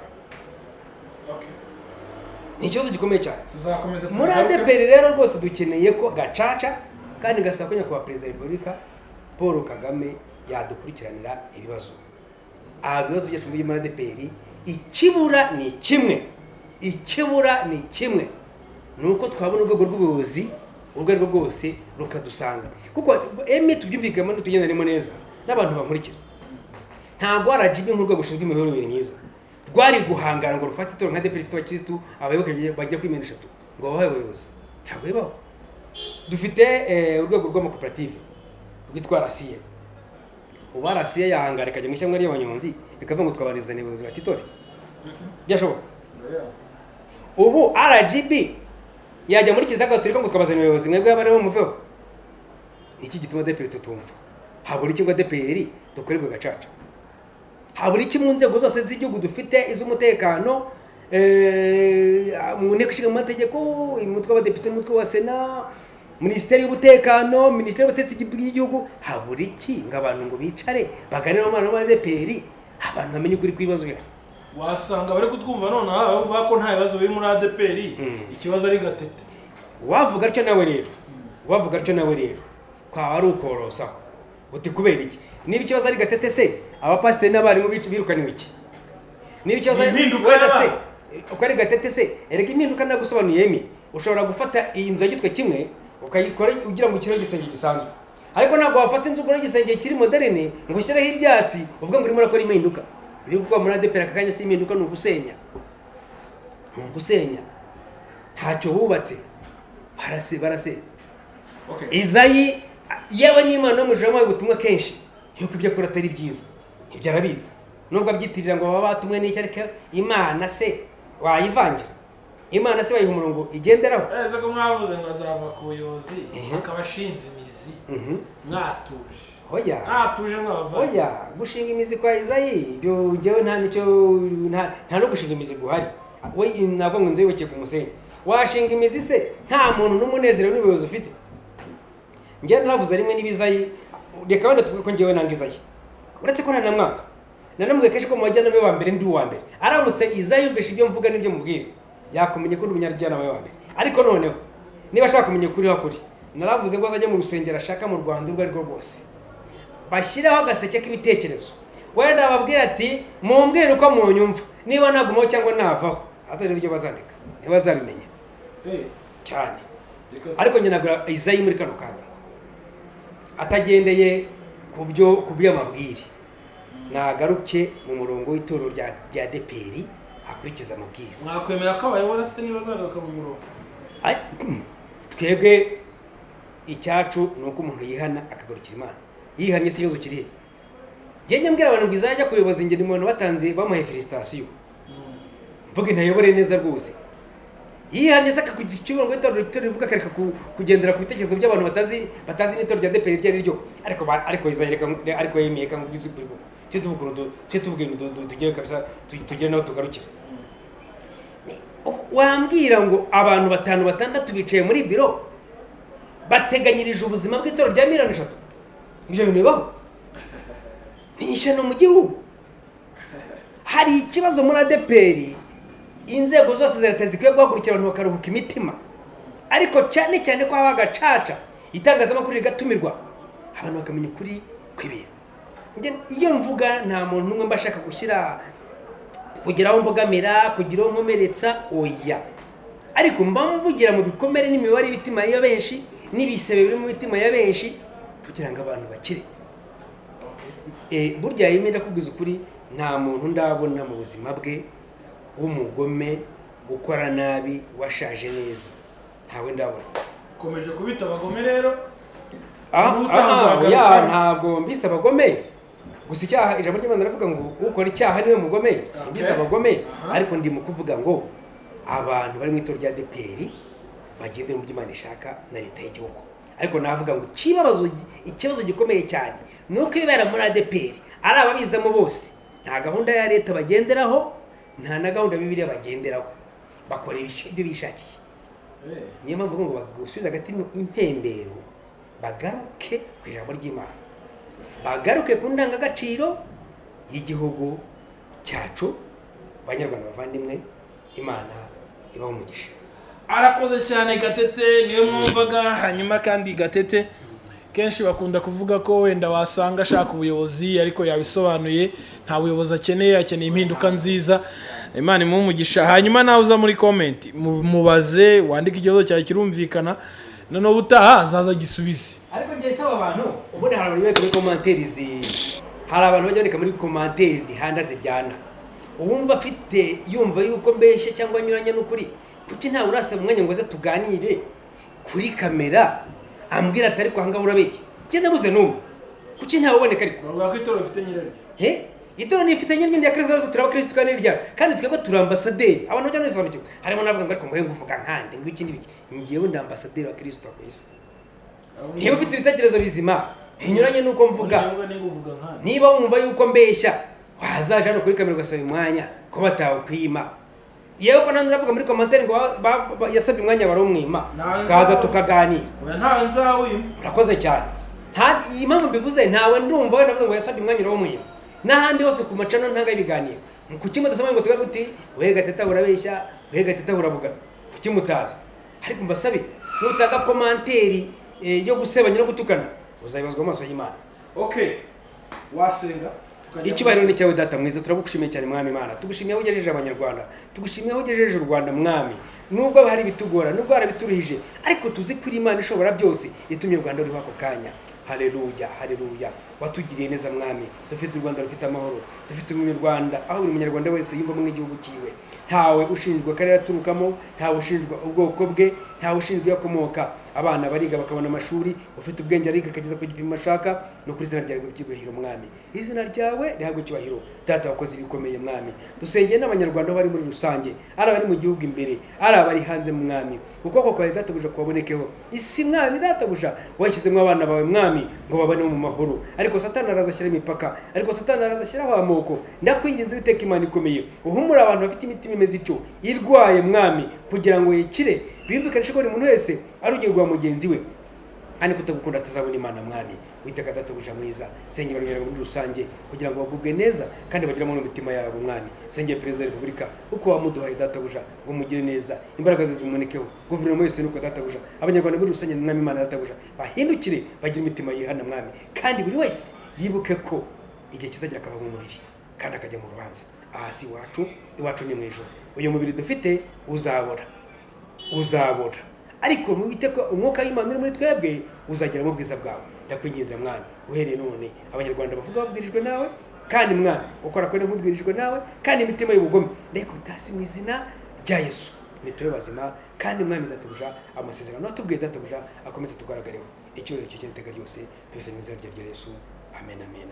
Ni ikibazo gikomeye cyane. Muri ADEPR rero rwose dukeneye ko gacaca kandi gasaba ko nyakubahwa Perezida wa Repubulika Paul Kagame yadukurikiranira ibibazo. Ibibazo byacu muri ADEPR ikibura ni kimwe nuko twabona urwego rw'ubuyobozi urwego rwose rukadusanga kuko tubyumvikamo tugendanemo neza n'abantu bankurikira. Ntabwo RGB nk'urwego rushinzwe imiyoborere myiza rwari guhangana ngo rufate itora nka ADEPR ifite abakirisitu abayoboke bajya kuri 3 ngo babahe abayobozi. Ntabwo bibaho. Dufite urwego rw'amakoperative rwitwa RCA. Ubu RCA yahangara ikajya mu ishyamba ry'abanyonzi ikavuga ngo twabarizana abayobozi batitore. Byashoboka. Ubu RGB yajya muri kizaga turiko ngo twabazana abayobozi mwebwe abari mu muveho. Iki gituma ADEPR tutumva. Haburi iki ngo ADEPR dukorerwe gacaca. Haburi iki mu nzego zose z'igihugu dufite iz'umutekano mu nteko ishinga amategeko, umutwe w'abadepite, umutwe wa Sena, Minisiteri y'Ubutekano, Minisiteri y'Ubutegetsi bw'igihugu. Haburi iki ngo abantu ngo bicare baganira n'abantu ba ADEPR abantu bamenye ukuri kw'ibibazo bya. Wasanga bari kutwumva none bavuga ko nta bibazo biri muri ADEPR, ikibazo ari gatete. Wavuga atyo nawe rero kwa ari ukorosa uti kubera iki niba ikibazo ari gatete se abapasiteri n'abarimu birukaniwe iki niba ikibazo ari impinduka se uko ari gatete se erega impinduka nagusobanuye yemi ushobora gufata iyi nzu yagitwe kimwe ukayikora ugira mu kiraro gisenge gisanzwe ariko ntabwo wafata inzu ukora igisenge kiri moderne ngo ushyireho ibyatsi uvuga ngo urimo urakora impinduka. Biri gukora muri ADEPR akanya si impinduka ni ugusenya ntacyo bubatse barase. Izayi yewe n'Imana no mujama yo gutumwa kenshi yuko ibyo akora atari byiza ibyo arabizi nubwo abyitirira ngo baba batumwe n'iki ariko Imana se wayivangira Imana se wayiha umurongo igenderaho. Ese ko mwavuze ngo azava ku buyobozi akabashinze imizi mwatuje. Tuje mwava. Gushinga imizi kwa Izayi ibyo jewe nta no gushinga imizi guhari. We nava ngo nze yoke ku musenyi. Washinga imizi se nta muntu n'umunezero n'ubuyobozi ufite. Ngiye naravuze rimwe n'ibizayi reka wenda tuvuge ko ngiyewe nanga Izayi. Uretse ko nta mwaka. Nanamwe keshe ko mujya nawe wa mbere ndi uwa mbere. Aramutse Izayi yumvisha ibyo mvuga n'ibyo mubwira. Yakumenye ko n'umunyarwanda nawe wa mbere. Ariko noneho niba ashaka kumenya kuri hakuri. Naravuze ngo azajya mu rusengero ashaka mu Rwanda urwo ari rwo rwose. Bashyiraho agaseke k'ibitekerezo. Wenda bababwira ati mumbwire uko munyumva. Niba nagumaho cyangwa navaho. Azari ibyo bazandika. Ntibazabimenya. Cyane. Ariko njye nagura Izayi muri kano kanya. Atagendeye kubyo amabwire. Nagaruke mu murongo w'itoro rya ADEPR akurikiza amabwiriza. Mwakwemera ko abayobora se niba zagaruka mu murongo? Twebwe icyacu nuko umuntu yihana akagarukira Imana. Yihanye se ikibazo kiri he? Njye mbwira abantu ngo izajya kuyoboza ingeni umuntu batanze bamuhaye felicitation. Mvuga intayobore neza rwose. Yihanye se akakugira ngo itoro rivuga kareka kugendera ku bitekerezo by'abantu batazi n'itoro rya ADEPR rye ryo. Ariko Izayi ariko yemeye ka ngubwiza ukuri ko. Tuvuge tugere kabisa tugere naho tugarukira. Wambwira ngo abantu 5-6 bicaye muri biro bateganyirije ubuzima bw'itoro rya 3. Ibyo bintu bibaho ni ishyano mu gihugu. Hari ikibazo muri ADEPR inzego zose zirateze kwiye guhagurukira abantu bakaruhuka imitima ariko cyane ko haba gacaca itangazamakuru rigatumirwa abantu bakamenya ukuri kwibera. Iyo mvuga nta muntu n'umwe mbashaka gushyira kugeraho mbogamira kugira nkomeretsa oya ariko mba mvugira mu bikomere n'imibare y'ibitima ya benshi n'ibisebe biri mu bitima ya benshi kugira ngo abantu bakire. Burya yemera kubwiza ukuri nta muntu ndabona mu buzima bwe w'umugome gukora nabi washaje neza ntawe ndabona. Komeje kubita abagome rero? Ntabwo mbise abagome gusa icyaha ijambo ry'Imana rivuga ngo ukora icyaha niwe mugome mbise abagome ariko ndi mu kuvuga ngo abantu bari mu itoro rya ADEPR bagendera mu by'Imana ishaka na leta y'igihugu. Ariko navuga ngo ikibazo gikomeye cyane nuko ibera muri ADEPR ari ababizamo bose nta gahunda ya leta bagenderaho nta na gahunda Bibiliya bagenderaho bakora ibyo bishakiye. Niyo mpamvu ngo bagusubiza hagati impembero bagaruke ku ijambo ry'Imana, bagaruke ku ndangagaciro y'igihugu cyacu. Banyarwanda bavandimwe, Imana ibaho umugisha. Arakoze cyane Gatete, niyo mwumvaga. Hanyuma kandi Gatete kenshi bakunda kuvuga ko wenda wasanga ashaka ubuyobozi ariko yabisobanuye, nta buyobozi akeneye impinduka nziza. Imana imuhe umugisha. Hanyuma nawe uza muri comment mubaze, wandike ikibazo cyawe kirumvikana, noneho ubutaha azaza gisubize. Ariko ngiye saba abantu, ubundi hari abantu bari muri commentaires, hari abantu bajya muri commentaires zihanda ziryana. Uwumva afite yumva yuko mbeshye cyangwa anyuranye n'ukuri, kuki nta urasaba umwanya ngo aze tuganire kuri kamera ambwira atari kwa hanga urabeye. Genda muze numwe. Kuki nta uboneka ariko? Bavuga ko itoro rifite nyiraryo. Itoro ni ifite nyiraryo ya Kristo, turabakristo kandi rya. Kandi twebwe turi ambassadeur. Abantu bajya neza babyo. Harimo navuga ngo ariko muhe nguvuga nkande ngo iki n'ibiki. Ngiyewe ndi ambassadeur wa Kristo ku isi. Niba ufite ibitekerezo bizima, hinyuranye nuko mvuga. Niba wumva yuko mbeshya, wazaje no kuri kamera ugasaba umwanya ko batawe kwima. Yewe ko nandi navuga muri commentaire ngo yasabye umwanya baromwima, kaza tukaganira. Oya nta nzawima. Urakoze cyane. Nta impamvu mbivuze ntawe ndumva we navuze ngo yasabye umwanya baromwima. N'ahandi hose ku macano ntanga ibiganiro. Kuki mudasaba ngo tugabe uti we Gatete urabeshya, we Gatete urabuga. Kuki mutaza? Ariko mbasabe nutaga commentaire yo gusebanya no gutukana uzayibazwa amaso y'Imana. Okay. Wasenga. Icyubahiro ni cyawe Data mwiza, turagushimiye cyane Mwami Imana. Tugushimiye aho ugejeje abanyarwanda, tugushimiye aho ugejeje u Rwanda Mwami. Nubwo hari bitugora, nubwo hari bituruhije, ariko tuzi kuri Imana ishobora byose yatumye u Rwanda ruriho ako kanya. Haleluya, haleluya. Watugiriye neza Mwami. Dufite u Rwanda rufite amahoro, dufite umunyarwanda aho buri munyarwanda wese yumva mu gihugu cyiwe. Ntawe ushinjwa karere aturukamo, ntawe ushinjwa ubwoko bwe, ntawe ushinjwa yakomoka. Abana bariga bakabona amashuri, ufite ubwenge ariga akageza ku gipimo ashaka, no kuri izina ryawe by'ubahiro Mwami. Izina ryawe rihabwe cyubahiro. Data wakoze ibikomeye Mwami. Dusengeye n'abanyarwanda bari muri rusange, ari abari mu gihugu imbere, ari abari hanze Mwami. Ukoko kwawe Databuja kubabonekeho. Isi Mwami Databuja washyizemo abana bawe Mwami ngo babane mu mahoro. Ariko Satani arazashyira imipaka, ariko Satani arazashyiraho amoko. Ndakwinginze Uwiteka Imana ikomeye, uhumura abantu bafite imitima imeze icyo irwaye Mwami, kugira ngo yikire. Bimvikanishe ko buri muntu wese arugiye rwa mugenzi we, kandi kutagukunda atazabona Imana Mwami. Uwiteka Databuja mwiza, sengera abanyarwanda muri rusange kugira ngo bagubwe neza kandi bagire amahoro mu mitima yabo Mwami. Sengera Perezida wa Repubulika uko wamuduhaye Databuja ngo mugire neza, imbaraga ze zimunekeho. Guverinoma yose nuko Databuja, abanyarwanda muri rusange Mwami Imana Databuja bahindukire bagire imitima yihana Mwami, kandi buri wese yibuke ko igihe kizagira akava mu mubiri kandi akajya mu rubanza. Ahasi iwacu ni mu ijuru. Uyu mubiri dufite uzabora, ariko mwiteko umwuka w'Imana uri muri twebwe uzagera mu bwiza bwawe. Ndakwinginze Mwana, uhereye none abanyarwanda bavuga babwirijwe nawe, kandi Mwana ukora kwene nk'ubwirijwe nawe, kandi imitima y'ubugome ndeko bitasi mu izina rya Yesu. Nitwe bazima kandi Mwami Databuja amasezerano atubwiye Databuja akomeze tugaragareho icyubahiro cy'iteka ryose, tubise mu izina rya Yesu. Amen, amen.